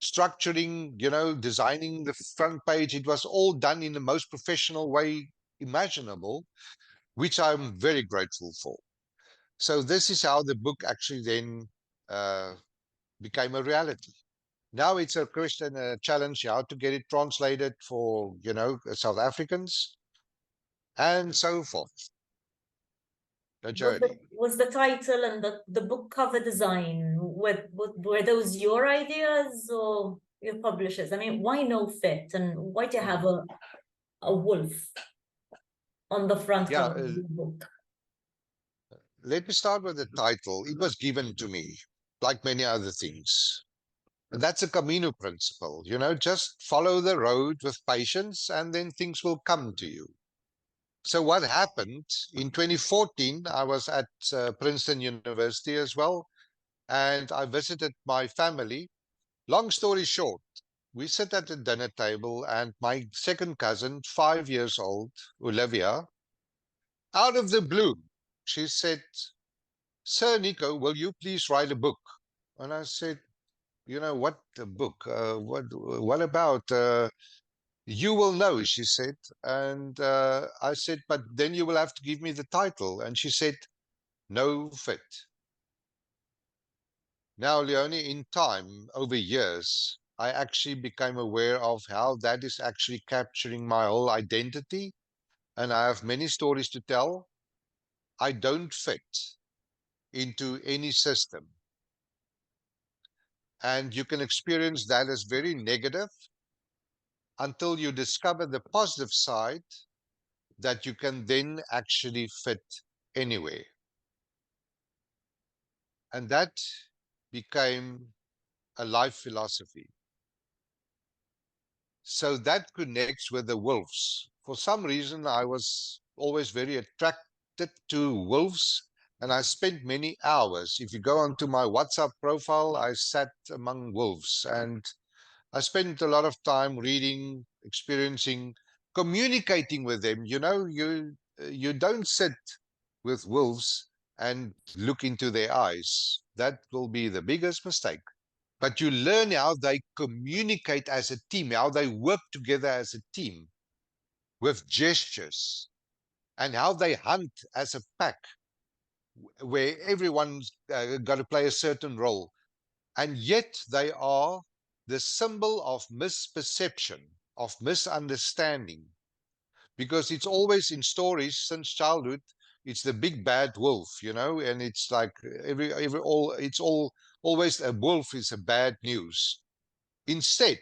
structuring, designing the front page. It was all done in the most professional way imaginable, which I'm very grateful for. So this is how the book actually then became a reality. Now it's a question, a challenge, how to get it translated for, South Africans and so forth. The journey. Was the title and the book cover design, were those your ideas or your publishers? I mean, why No Fit, and why do you have a wolf on the front cover of the book? Let me start with the title. It was given to me, like many other things. And that's a Camino principle, just follow the road with patience and then things will come to you. So what happened in 2014, I was at Princeton University as well, and I visited my family. Long story short, we sit at the dinner table, and my second cousin, 5 years old, Olivia, out of the blue, she said, "Sir Nico, will you please write a book?" And I said, what a book? What about? You will know, she said. And I said, but then you will have to give me the title. And she said, No Fit. Now, Leonie, in time, over years, I actually became aware of how that is actually capturing my whole identity. And I have many stories to tell. I don't fit into any system. And you can experience that as very negative until you discover the positive side, that you can then actually fit anywhere. And that became a life philosophy. So that connects with the wolves. For some reason, I was always very attracted to wolves, and I spent many hours. If you go onto my WhatsApp profile, I sat among wolves, and I spent a lot of time reading, experiencing, communicating with them. You don't sit with wolves and look into their eyes. That will be the biggest mistake. But you learn how they communicate as a team, how they work together as a team with gestures, and how they hunt as a pack, where everyone's got to play a certain role. And yet they are the symbol of misperception, of misunderstanding, because it's always in stories since childhood. It's the big bad wolf, and it's like always a wolf is a bad news. Instead,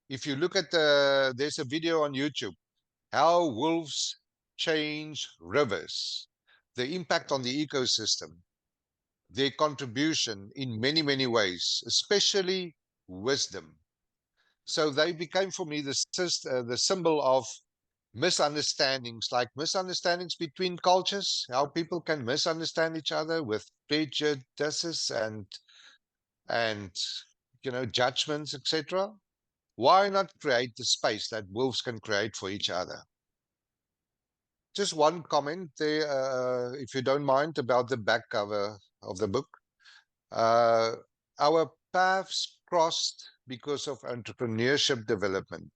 if you look at there's a video on YouTube, how wolves change rivers, the impact on the ecosystem, their contribution in many, many ways, especially wisdom. So they became for me the symbol of misunderstandings, like misunderstandings between cultures, how people can misunderstand each other with prejudices and judgments, etc. Why not create the space that wolves can create for each other? just one comment there, if you don't mind, about the back cover of the book. Our paths crossed because of entrepreneurship development.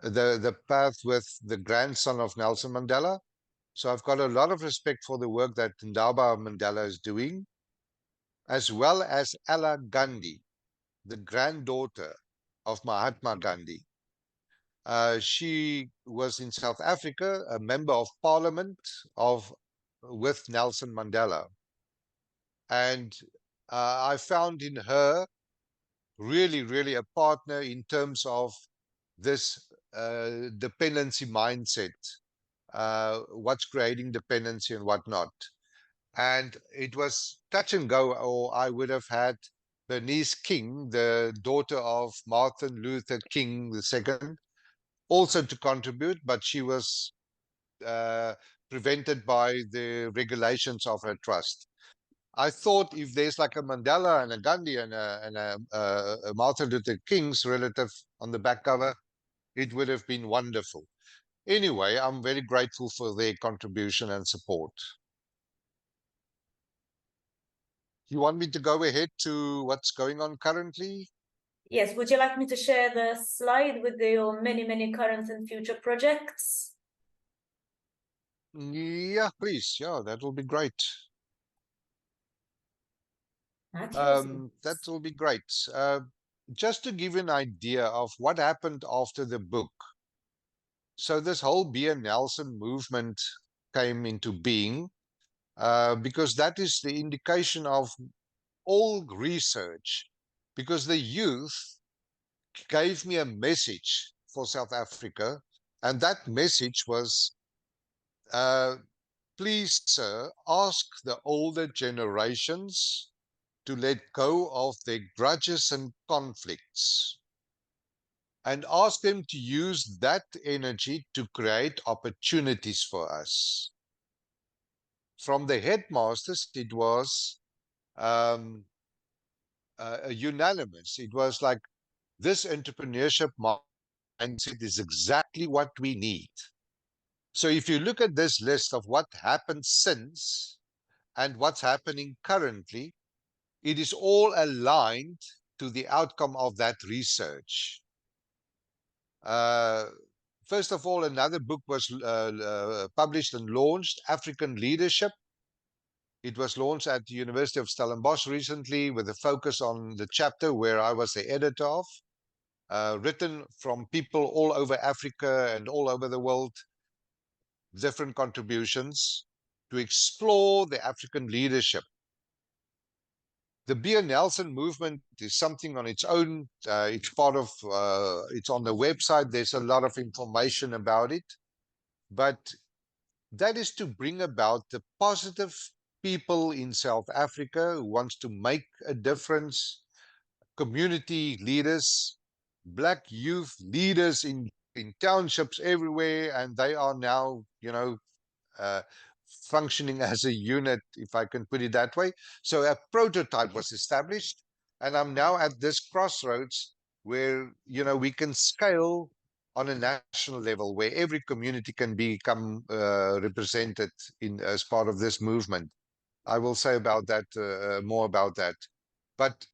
The path with the grandson of Nelson Mandela. So I've got a lot of respect for the work that Ndaba Mandela is doing, as well as Ella Gandhi, the granddaughter of Mahatma Gandhi. She was in South Africa, a member of parliament with Nelson Mandela. And I found in her really, really a partner in terms of this dependency mindset, what's creating dependency and whatnot. And it was touch and go, or I would have had Bernice King, the daughter of Martin Luther King II, also to contribute, but she was prevented by the regulations of her trust. I thought if there's like a Mandela and a Gandhi and a Martin Luther King's relative on the back cover, it would have been wonderful. Anyway, I'm very grateful for their contribution and support. You want me to go ahead to what's going on currently? Yes, would you like me to share the slide with your many current and future projects? Yeah, please. Yeah, that will be great. That will be great. Just to give you an idea of what happened after the book. So this whole B.N. Nelson movement came into being because that is the indication of all research, because the youth gave me a message for South Africa, and that message was, please, sir, ask the older generations to let go of their grudges and conflicts, and ask them to use that energy to create opportunities for us. From the headmasters, it was unanimous. It was like, this entrepreneurship mindset is exactly what we need. So if you look at this list of what happened since and what's happening currently, it is all aligned to the outcome of that research. First of all, another book was published and launched, African Leadership. It was launched at the University of Stellenbosch recently with a focus on the chapter where I was the editor of, written from people all over Africa and all over the world, different contributions to explore the African leadership. The B.N. Nelson movement is something on its own. It's part of, it's on the website. There's a lot of information about it. But that is to bring about the positive people in South Africa who wants to make a difference, community leaders, Black youth leaders in townships everywhere, and they are now, functioning as a unit, if I can put it that way. So a prototype was established, and I'm now at this crossroads where, we can scale on a national level, where every community can become represented as part of this movement. I will say about that, more about that. But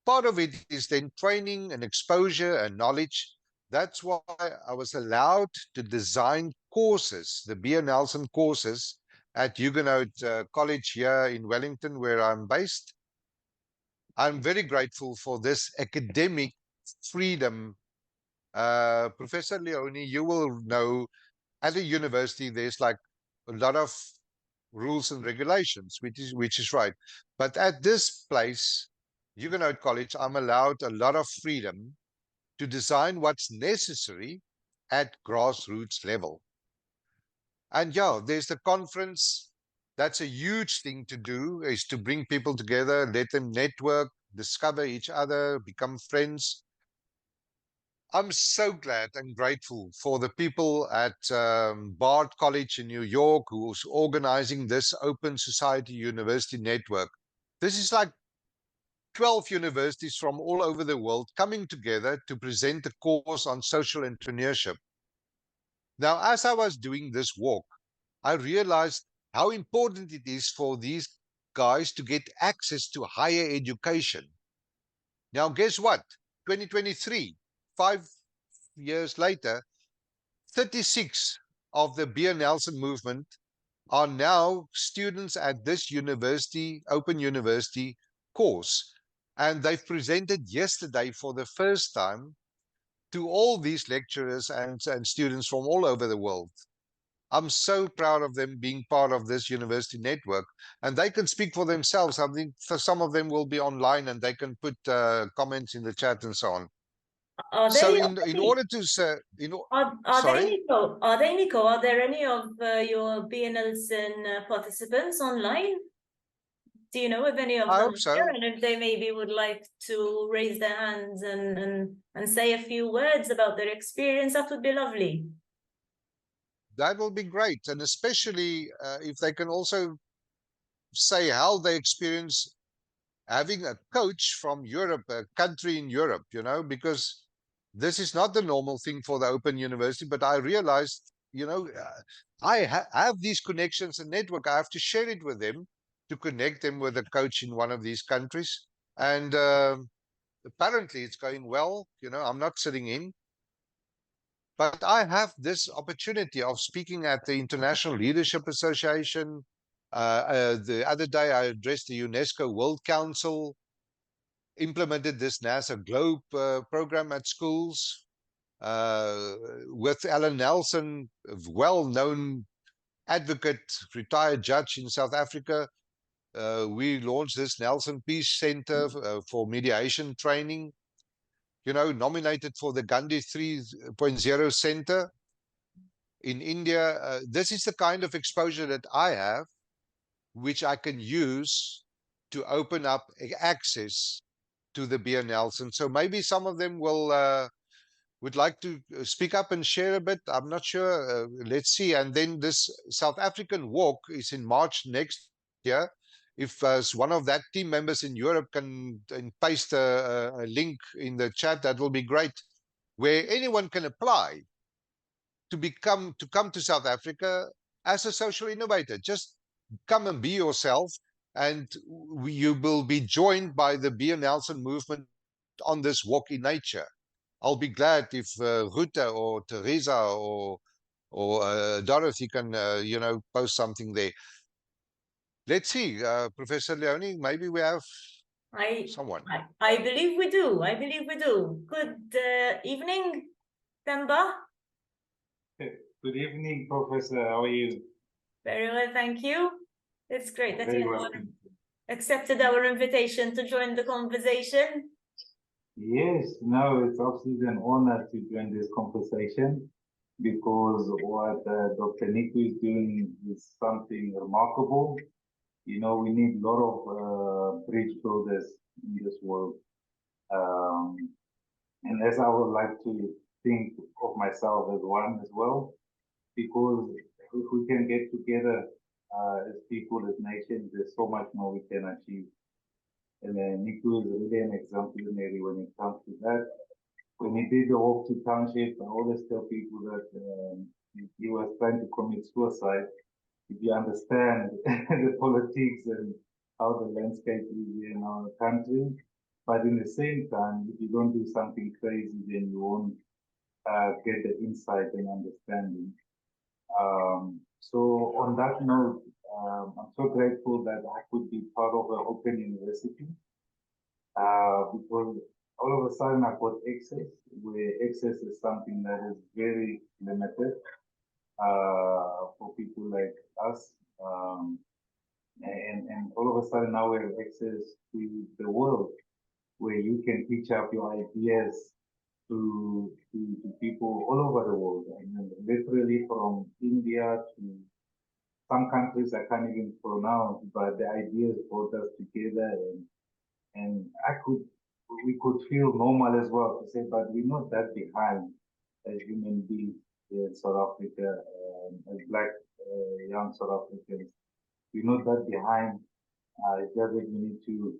part of it is then training and exposure and knowledge. That's why I was allowed to design courses, the B.N. Nelson courses, at Huguenot College here in Wellington, where I'm based. I'm very grateful for this academic freedom. Professor Leone, you will know, at a university, there's like a lot of rules and regulations, which is right. But at this place, Huguenot College, I'm allowed a lot of freedom to design what's necessary at grassroots level. And yeah, there's the conference. That's a huge thing to do, is to bring people together, let them network, discover each other, become friends. I'm so glad and grateful for the people at Bard College in New York who's organizing this Open Society University Network. This is like 12 universities from all over the world coming together to present a course on social entrepreneurship. Now, as I was doing this walk, I realized how important it is for these guys to get access to higher education. Now, guess what? 2023, 5 years later, 36 of the Beer Nelson movement are now students at this university, Open University course. And they've presented yesterday for the first time to all these lecturers and students from all over the world. I'm so proud of them being part of this university network, and they can speak for themselves. I think for some of them will be online and they can put comments in the chat and so on. Are So they in order to say, are they sorry, Nico? Are they Nico? Are there any of your BNLSN participants online? Do you know if any of I them hope are here, so. and if they maybe would like to raise their hands and say a few words about their experience? That would be lovely. That will be great, and especially if they can also say how they experience having a coach from Europe, a country in Europe, because this is not the normal thing for the Open University. But I realized, I have these connections and network. I have to share it with them to connect them with a coach in one of these countries. And apparently it's going well. I'm not sitting in. But I have this opportunity of speaking at the International Leadership Association. The other day, I addressed the UNESCO World Council, implemented this NASA Globe program at schools with Alan Nelson, a well-known advocate, retired judge in South Africa. We launched this Nelson Peace Center for mediation training, nominated for the Gandhi 3.0 Center in India. This is the kind of exposure that I have, which I can use to open up access to the Beer Nelson. So maybe some of them would like to speak up and share a bit. I'm not sure. Let's see. And then this South African walk is in March next year. If one of that team members in Europe can paste a link in the chat, that will be great, where anyone can apply to come to South Africa as a social innovator. Just come and be yourself, and you will be joined by the Beer Nelson movement on this walk in nature. I'll be glad if Ruta or Teresa or Dorothy can post something there. Let's see, Professor Leonie, maybe we have someone. I believe we do. I believe we do. Good evening, Themba. Good evening, Professor. How are you? Very well, thank you. It's great that Very you well. accepted our invitation to join the conversation. Yes, no, it's absolutely an honor to join this conversation because what Dr. Nico is doing is something remarkable. We need a lot of bridge builders in this world. And as I would like to think of myself as one as well, because if we can get together as people, as nations, there's so much more we can achieve. And Nico is really an exemplary when it comes to that. When he did the walk to township, I always tell people that he was trying to commit suicide. If you understand the politics and how the landscape is in our country, but in the same time, if you don't do something crazy, then you won't get the insight and understanding. So on that note, I'm so grateful that I could be part of an open university because all of a sudden I got access, where access is something that is very limited for people like us. And all of a sudden now we have access to the world where you can pitch up your ideas to people all over the world. And literally from India to some countries I can't even pronounce, but the ideas brought us together, and we could feel normal as well to say, but we're not that behind as human beings in South Africa, as Black young South Africans. We're not that behind. It's just that we need to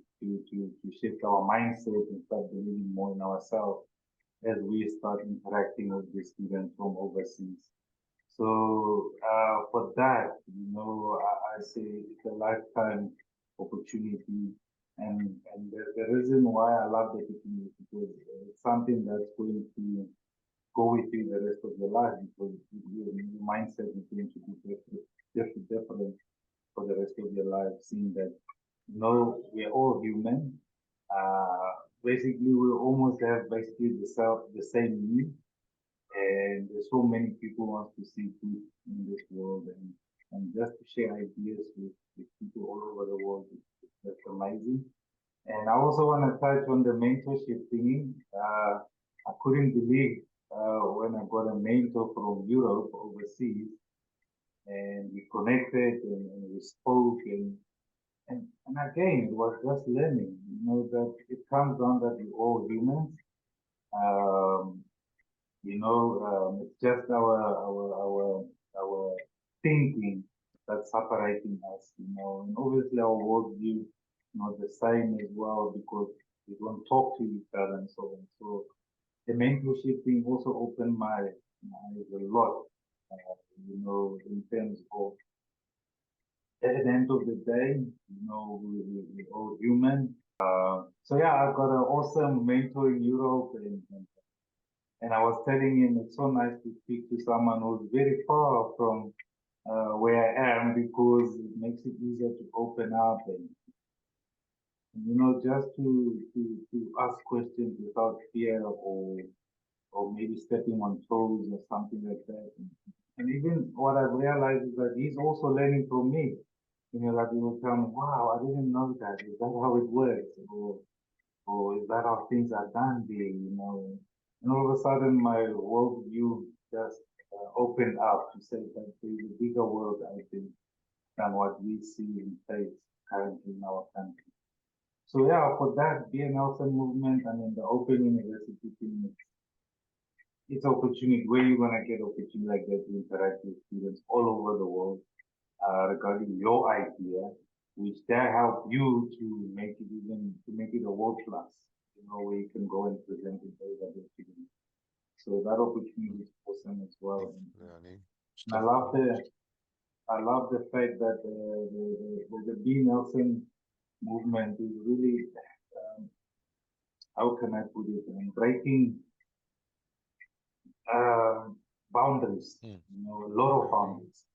shift our mindset and start believing more in ourselves as we start interacting with the students from overseas. So for that, I say it's a lifetime opportunity, and the reason why I love the opportunity is because it's something that's going to go with you the rest of your life, because your mindset is going to be different for the rest of your life, seeing that we're all human. Basically, we almost have basically the same need, and there's so many people want to see good in this world, and just to share ideas with people all over the world, that's amazing. And I also want to touch on the mentorship thingy. I couldn't believe when I got a mentor from Europe overseas, and we connected and we spoke, and again, it was just learning, that it comes down that we're all humans. It's just our thinking that's separating us, and obviously our worldview, the same as well, because we don't talk to each other and so on. So the mentorship thing also opened my eyes a lot, in terms of at the end of the day, we're all human. So yeah, I got an awesome mentor in Europe, and I was telling him it's so nice to speak to someone who's very far from where I am, because it makes it easier to open up and just to ask questions without fear, or maybe stepping on toes or something like that. And even what I've realized is that he's also learning from me. Like he will tell me, wow, I didn't know that. Is that how it works? Or is that how things are done there? And all of a sudden my worldview just opened up to say that there's a bigger world, I think, than what we see in place currently in our country. So yeah, for that BN Nelson movement, the Open University thing, it's opportunity where you're gonna get opportunity like that to interact with students all over the world regarding your idea, which they help you to make it a world class, where you can go and present it very well. So that opportunity is awesome as well. And I love the fact that the B Nelson movement is really, how can I put it, breaking boundaries, a lot of boundaries.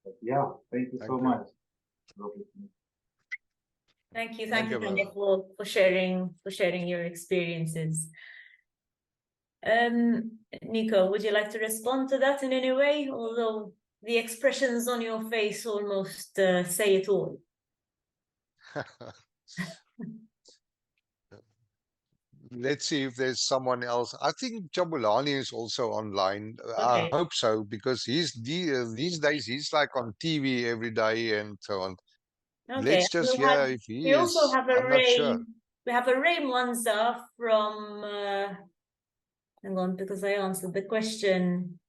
But yeah, thank you so much. Thank you, Themba, for sharing your experiences. Nico, would you like to respond to that in any way? Although the expressions on your face almost say it all. Let's see if there's someone else. I think Jabulani is also online. Okay. I hope so, because these days he's like on TV every day and so on. Okay. Let's just hear if he is. We also have I'm not sure. We have a Ray Mwanza from hang on, because I answered the question,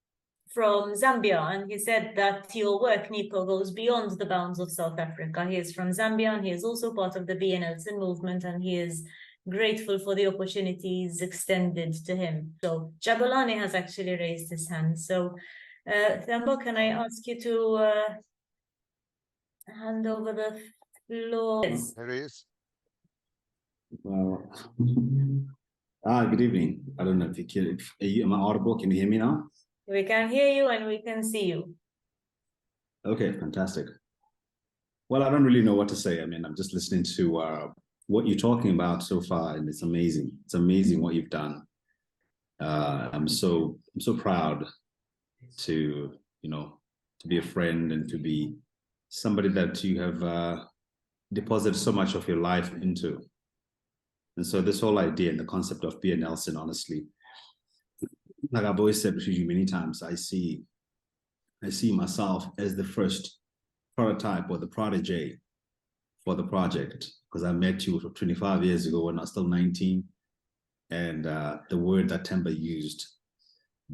from Zambia, and he said that your work, Nico, goes beyond the bounds of South Africa. He is from Zambia, and he is also part of the BN Nelson movement, and he is grateful for the opportunities extended to him. So Jabulani has actually raised his hand. So Themba, can I ask you to hand over the floor? There he is. Well, good evening. I don't know if you can, am I audible? Can you hear me now? We can hear you and we can see you. Okay, fantastic. Well, I don't really know what to say. I'm just listening to what you're talking about so far, and it's amazing. It's amazing what you've done. I'm so proud to be a friend and to be somebody that you have deposited so much of your life into. And so this whole idea and the concept of BN Nelson, honestly, like I've always said to you many times, I see myself as the first prototype or the protege for the project, because I met you 25 years ago when I was still 19. And the word that Themba used,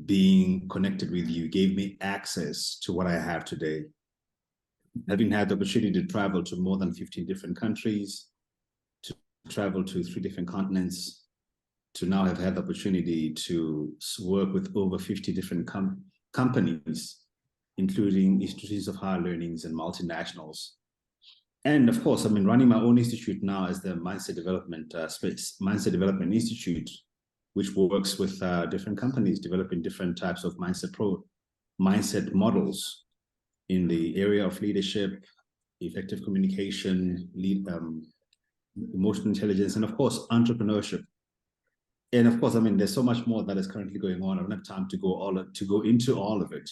being connected with you, gave me access to what I have today. Having had the opportunity to travel to more than 15 different countries, to travel to 3 different continents, to now have had the opportunity to work with over 50 different companies, including institutions of higher learnings and multinationals. And of course, I'm running my own institute now as the Mindset Development Mindset Development Institute, which works with different companies developing different types of mindset models in the area of leadership, effective communication, emotional intelligence, and of course, entrepreneurship. And of course, there's so much more that is currently going on. I don't have time to go into all of it,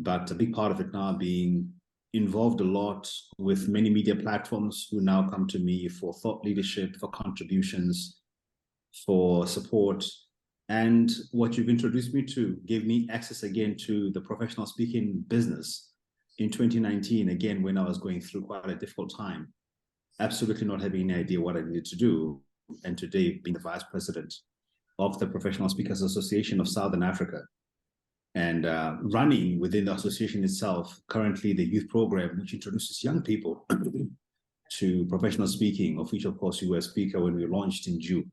but a big part of it now being involved a lot with many media platforms who now come to me for thought leadership, for contributions, for support. And what you've introduced me to gave me access again to the professional speaking business in 2019, again, when I was going through quite a difficult time, absolutely not having any idea what I needed to do. And today being the vice president of the Professional Speakers Association of Southern Africa, and running within the association itself, currently the youth program, which introduces young people to professional speaking, of which, of course, you were a speaker when we launched in June.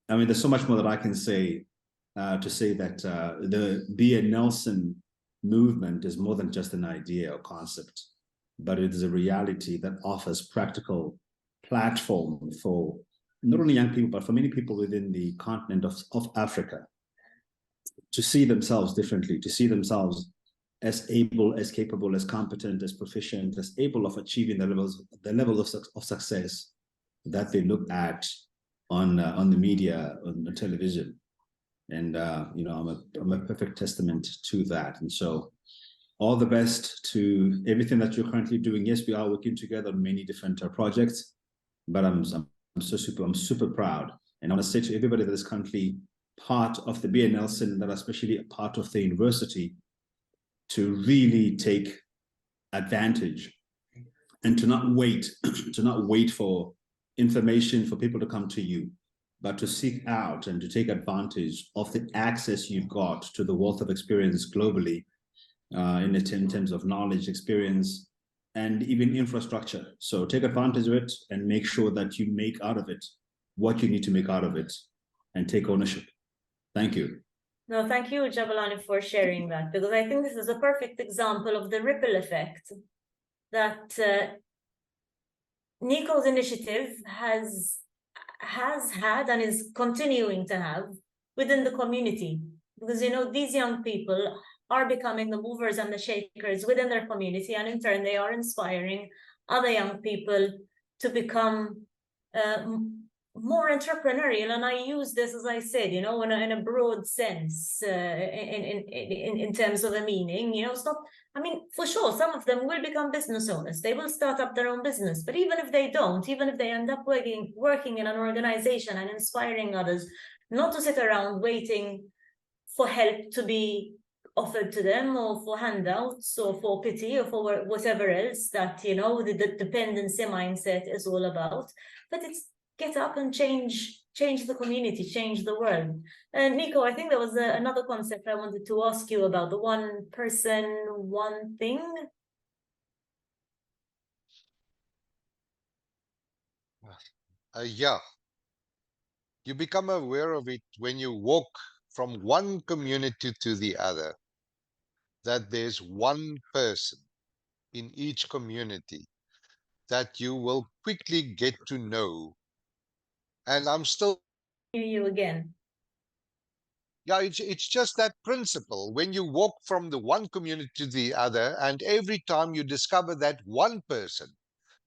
There's so much more that I can say to say that the Be a Nelson movement is more than just an idea or concept, but it is a reality that offers practical platform for not only young people, but for many people within the continent of Africa to see themselves differently, to see themselves as able, as capable, as competent, as proficient, as able of achieving the level of success that they look at on the media, on the television. And I'm a perfect testament to that. And so all the best to everything that you're currently doing. Yes, we are working together on many different projects, but I'm super proud. And I want to say to everybody that is currently part of the BA Nelson, that are especially a part of the university, to really take advantage and to not wait for information for people to come to you, but to seek out and to take advantage of the access you've got to the wealth of experience globally, in terms of knowledge, experience, and even infrastructure. So take advantage of it and make sure that you make out of it what you need to make out of it and take ownership. Thank you. No, thank you, Jabulani, for sharing that, because I think this is a perfect example of the ripple effect that Nico's initiative has had and is continuing to have within the community. Because, these young people are becoming the movers and the shakers within their community, and in turn, they are inspiring other young people to become more entrepreneurial. And I use this, as I said, in a broad sense, in terms of a meaning. It's not, for sure, some of them will become business owners. They will start up their own business. But even if they don't, even if they end up working in an organization and inspiring others, not to sit around waiting for help to be offered to them, or for handouts, or for pity, or for whatever else that, the dependency mindset is all about. But it's get up and change the community, change the world. And Nico, I think there was another concept I wanted to ask you about, the one person, one thing. Yeah. You become aware of it when you walk from one community to the other, that there's one person in each community that you will quickly get to know. And I'm still Hear you again. Yeah, it's just that principle. When you walk from the one community to the other, and every time you discover that one person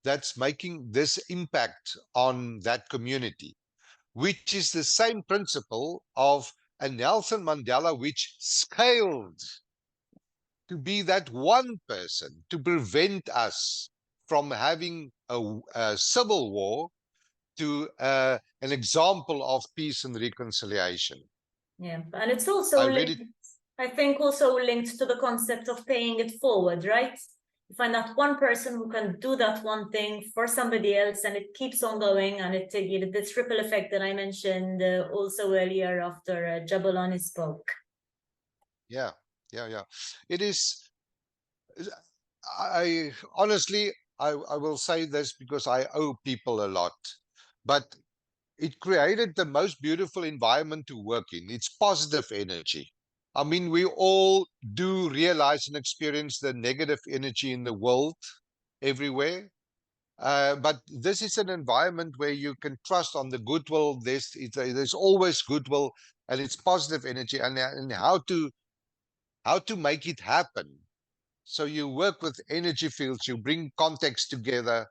that's making this impact on that community, which is the same principle of a Nelson Mandela, which scaled to be that one person to prevent us from having a civil war, to an example of peace and reconciliation. Yeah, and it's also I think also linked to the concept of paying it forward, right? You find that one person who can do that one thing for somebody else, and it keeps on going, and this ripple effect that I mentioned also earlier after Jabulani spoke. Yeah. It is. I honestly, I will say this because I owe people a lot, but it created the most beautiful environment to work in. It's positive energy. I mean, we all do realize and experience the negative energy in the world everywhere. But this is an environment where you can trust on the goodwill. There's always goodwill, and it's positive energy, and how to make it happen. So you work with energy fields, you bring context together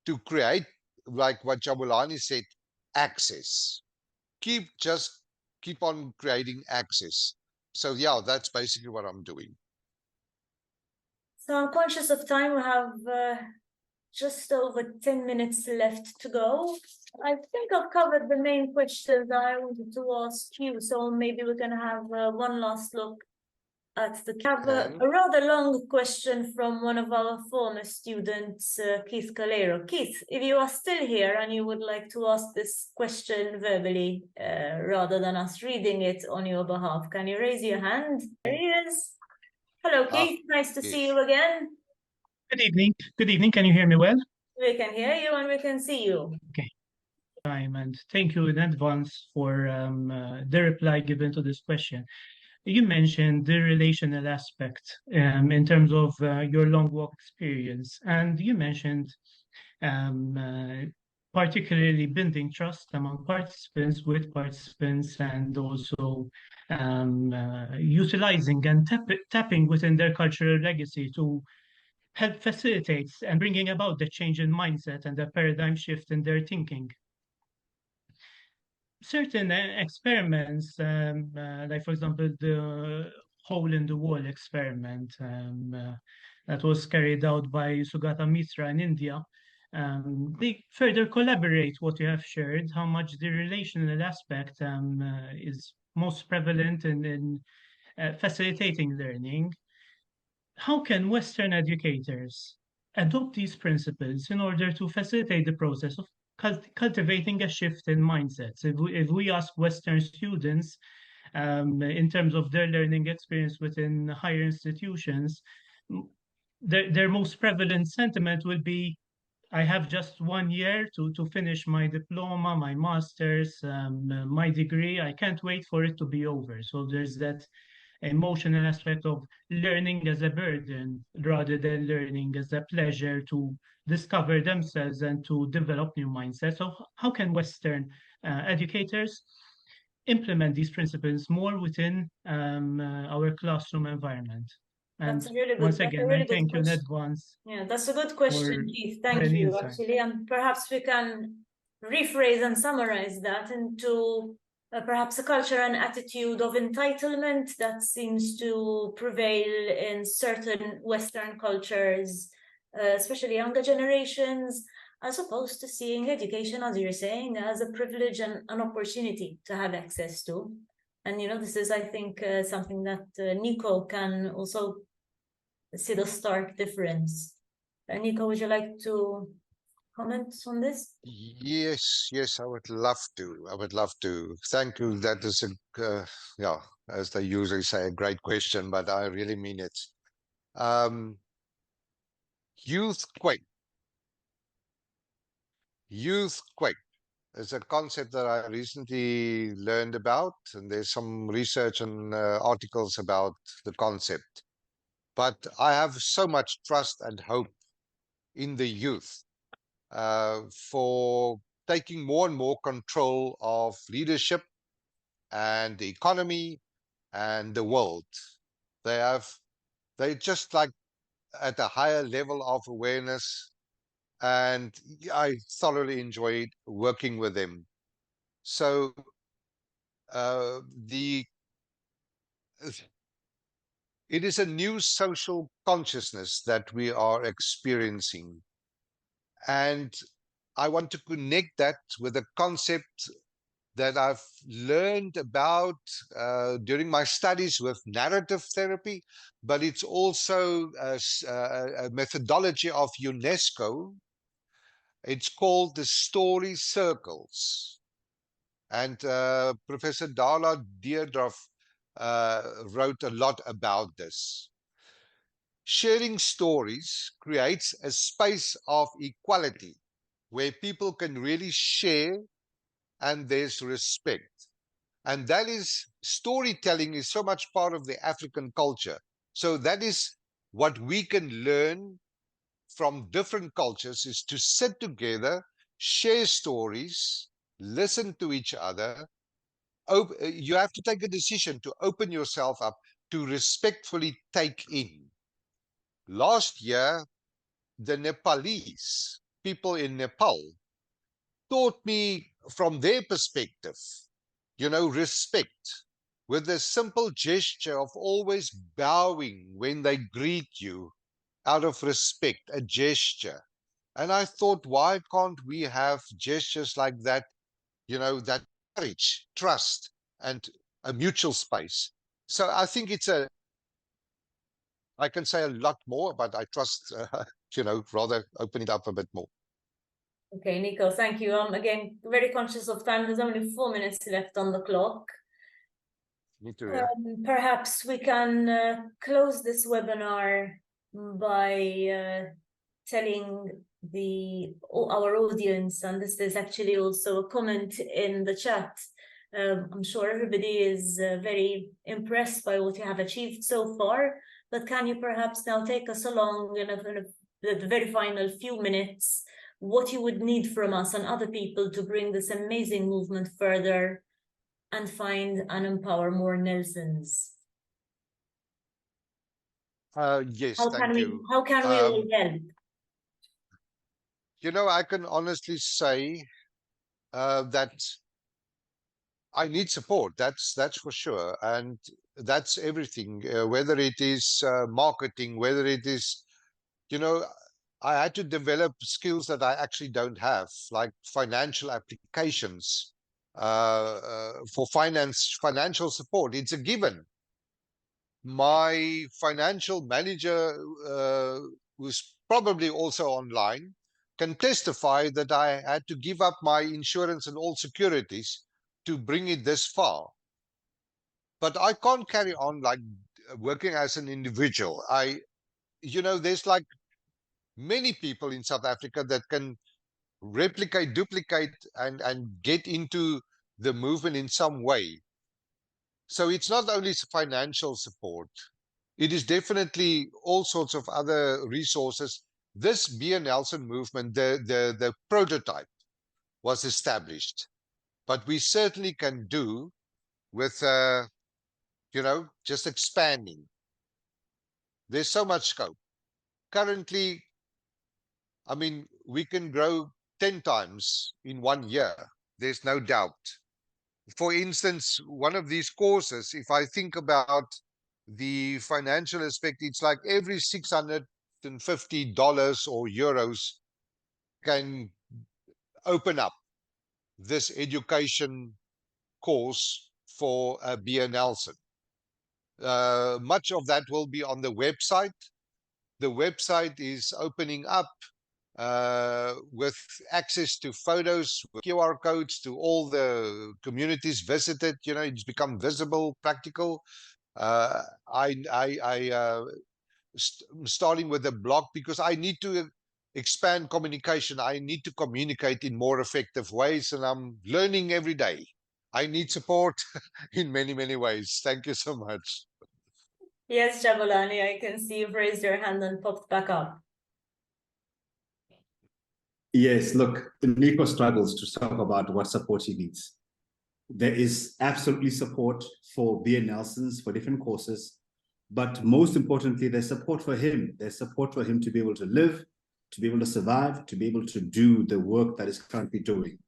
to create, like what Jabulani said, access. Just keep on creating access. So yeah, that's basically what I'm doing. So I'm conscious of time. We have just over 10 minutes left to go. I think I've covered the main questions I wanted to ask you. So maybe we can have one last look at the cover. A rather long question from one of our former students, Keith Calero. Keith, if you are still here and you would like to ask this question verbally rather than us reading it on your behalf, can you raise your hand? There he is. Hello, Keith. Nice to see you again. Good evening. Good evening. Can you hear me well? We can hear you and we can see you. Okay. And thank you in advance for the reply given to this question. You mentioned the relational aspect in terms of your long walk experience, and you mentioned particularly building trust among participants with participants, and also utilizing and tapping within their cultural legacy to help facilitate and bringing about the change in mindset and the paradigm shift in their thinking. Certain experiments, like for example, the hole in the wall experiment that was carried out by Sugata Mitra in India, they further collaborate what you have shared, how much the relational aspect is most prevalent in facilitating learning. How can Western educators adopt these principles in order to facilitate the process of cultivating a shift in mindsets? If we ask Western students in terms of their learning experience within higher institutions, their most prevalent sentiment will be, I have just 1 year to finish my diploma, my master's, my degree. I can't wait for it to be over. So there's that emotional aspect of learning as a burden rather than learning as a pleasure to discover themselves and to develop new mindsets. So how can Western educators implement these principles more within our classroom environment? And That's a really good, once again, I thank you in question. advance. Yeah, that's a good question, Keith. Thank any you, insight. actually. And perhaps we can rephrase and summarize that into perhaps a culture and attitude of entitlement that seems to prevail in certain Western cultures, especially younger generations, as opposed to seeing education, as you're saying, as a privilege and an opportunity to have access to. And, you know, this is, I think, something that Nico can also see the stark difference. Nico, would you like to comment on this? Yes, I would love to. I would love to. Thank you. That is yeah, as they usually say, a great question, but I really mean it. Youthquake. Youthquake is a concept that I recently learned about, and there's some research and articles about the concept. But I have so much trust and hope in the youth for taking more and more control of leadership and the economy and the world. They're just like at a higher level of awareness, and I thoroughly enjoyed working with them. So it is a new social consciousness that we are experiencing. And I want to connect that with a concept that I've learned about during my studies with narrative therapy, but it's also a methodology of UNESCO. It's called the story circles. And Professor Darla Deirdre wrote a lot about this. Sharing stories creates a space of equality where people can really share and there's respect. And that is, storytelling is so much part of the African culture. So that is what we can learn from different cultures, is to sit together, share stories, listen to each other. You have to take a decision to open yourself up, to respectfully take in. Last year, the Nepalese people in Nepal taught me from their perspective, respect, with a simple gesture of always bowing when they greet you, out of respect, a gesture. And I thought, why can't we have gestures like that, that courage, trust, and a mutual space? So I think I can say a lot more, but I trust, rather open it up a bit more. Okay, Nico, thank you. Again, very conscious of time. There's only 4 minutes left on the clock. Me too, yeah. Perhaps we can close this webinar by telling our audience, and this is actually also a comment in the chat. I'm sure everybody is very impressed by what you have achieved so far, but can you perhaps now take us along in the very final few minutes, what you would need from us and other people to bring this amazing movement further and find and empower more Nelsons? Yes, How thank you. How can we all help? I can honestly say that I need support. That's for sure. And that's everything, whether it is marketing, whether it is, I had to develop skills that I actually don't have, like financial applications for financial support. It's a given. My financial manager, who's probably also online, can testify that I had to give up my insurance and all securities to bring it this far. But I can't carry on like working as an individual. There's like many people in South Africa that can replicate, duplicate, and get into the movement in some way. So it's not only financial support, it is definitely all sorts of other resources. This Be a Nelson movement, the prototype was established, but we certainly can do with, just expanding. There's so much scope. Currently, I mean, we can grow 10 times in 1 year. There's no doubt. For instance, one of these courses, if I think about the financial aspect, it's like every $650 or euros can open up this education course for Be a Nelson. Much of that will be on the website. The website is opening up with access to photos, with QR codes to all the communities visited. It's become visible, practical. I'm starting with a blog because I need to expand communication. I need to communicate in more effective ways, and I'm learning every day. I need support in many, many ways. Thank you so much. Yes, Jabulani, I can see you've raised your hand and popped back up. Yes, look, Nico struggles to talk about what support he needs. There is absolutely support for Be a Nelsons for different courses, but most importantly, there's support for him. There's support for him to be able to live, to be able to survive, to be able to do the work that he's currently doing.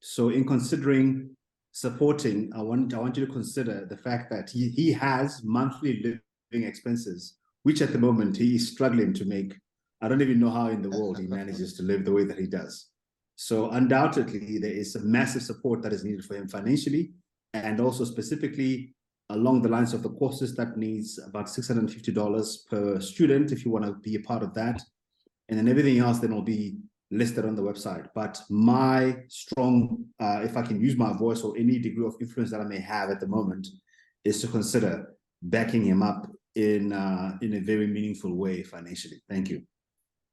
So in considering supporting, I want you to consider the fact that he has monthly living expenses, which at the moment he is struggling to make. I don't even know how in the world he manages to live the way that he does. So undoubtedly, there is some massive support that is needed for him financially, and also specifically along the lines of the courses that needs about $650 per student if you want to be a part of that. And then everything else then will be listed on the website. But my strong, if I can use my voice or any degree of influence that I may have at the moment, is to consider backing him up in a very meaningful way financially. Thank you.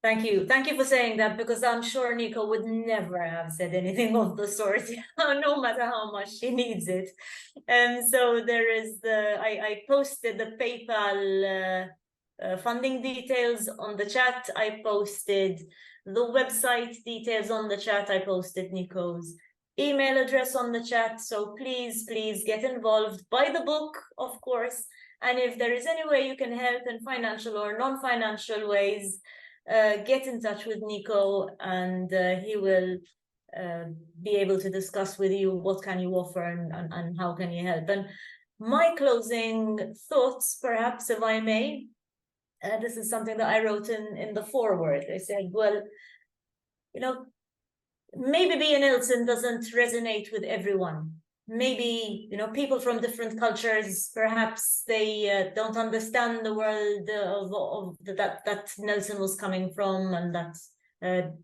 Thank you. Thank you for saying that, because I'm sure Nico would never have said anything of the sort, no matter how much she needs it. So there is I posted the PayPal funding details on the chat. I posted the website details on the chat. I posted Nico's email address on the chat. So please, please get involved. Buy the book, of course. And if there is any way you can help in financial or non-financial ways, get in touch with Nico, and he will be able to discuss with you what can you offer and how can you help. And my closing thoughts, perhaps, if I may, this is something that I wrote in the foreword. I said, well, you know, maybe BNLson doesn't resonate with everyone. Maybe, you know, people from different cultures, perhaps they don't understand the world of that Nelson was coming from, and that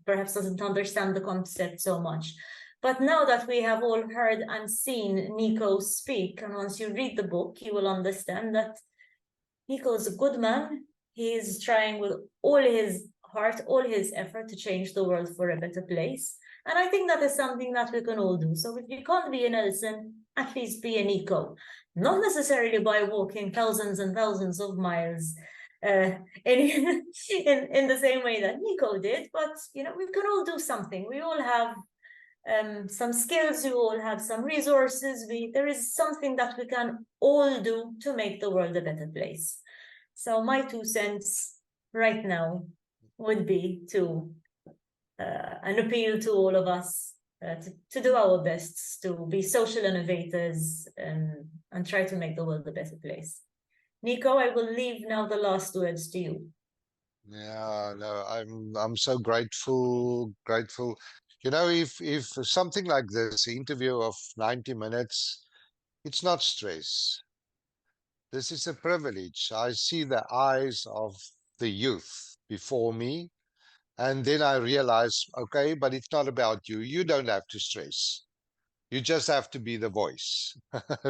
perhaps doesn't understand the concept so much. But now that we have all heard and seen Nico speak, and once you read the book, you will understand that Nico is a good man. He is trying with all his heart, all his effort to change the world for a better place. And I think that is something that we can all do. So if you can't be a Nelson, at least be a Nico. Not necessarily by walking thousands and thousands of miles in the same way that Nico did, but you know, we can all do something. We all have some skills, we all have some resources. There is something that we can all do to make the world a better place. So my 2 cents right now would be to an appeal to all of us to do our best to be social innovators and try to make the world a better place. Nico, I will leave now the last words to you. Yeah, no, I'm so grateful. You know, if something like this interview of 90 minutes, it's not stress. This is a privilege. I see the eyes of the youth before me, and then I realize, okay, but it's not about you. You don't have to stress. You just have to be the voice.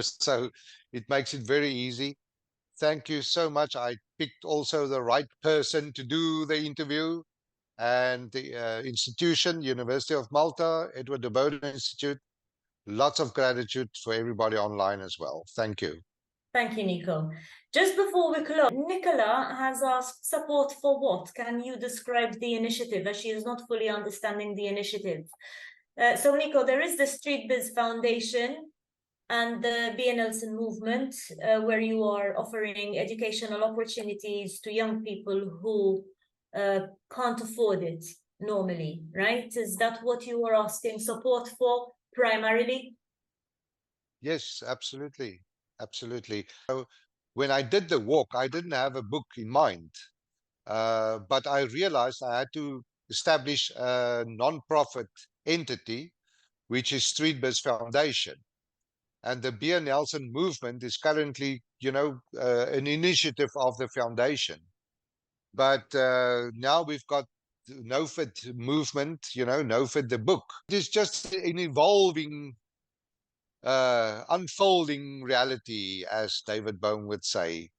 So it makes it very easy. Thank you so much. I picked also the right person to do the interview, and the institution, University of Malta, Edward de Boden Institute. Lots of gratitude for everybody online as well. Thank you. Thank you, Nico. Just before we close, Nicola has asked support for what? Can you describe the initiative, as she is not fully understanding the initiative? So, Nico, there is the Street Biz Foundation and the BNLson movement, where you are offering educational opportunities to young people who can't afford it normally, right? Is that what you are asking support for primarily? Yes, absolutely. Absolutely. So when I did the walk, I didn't have a book in mind, but I realized I had to establish a non-profit entity, which is Street Biz Foundation. And the BNLson movement is currently, you know, an initiative of the foundation. But now we've got NoFit movement, you know, NoFit the book. It is just an evolving, unfolding reality, as David Bohm would say.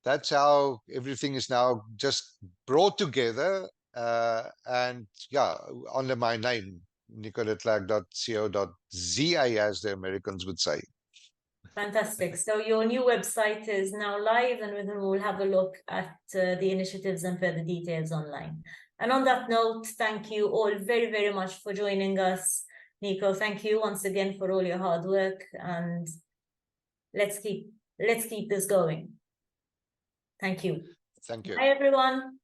That's how everything is now just brought together, and yeah, under my name, nicoletlack.co.za, as the Americans would say. Fantastic. So your new website is now live, and we will have a look at the initiatives and further details online. And on that note, thank you all very, very much for joining us. Nico, thank you once again for all your hard work, and let's keep this going. Thank you. Thank you. Bye, everyone.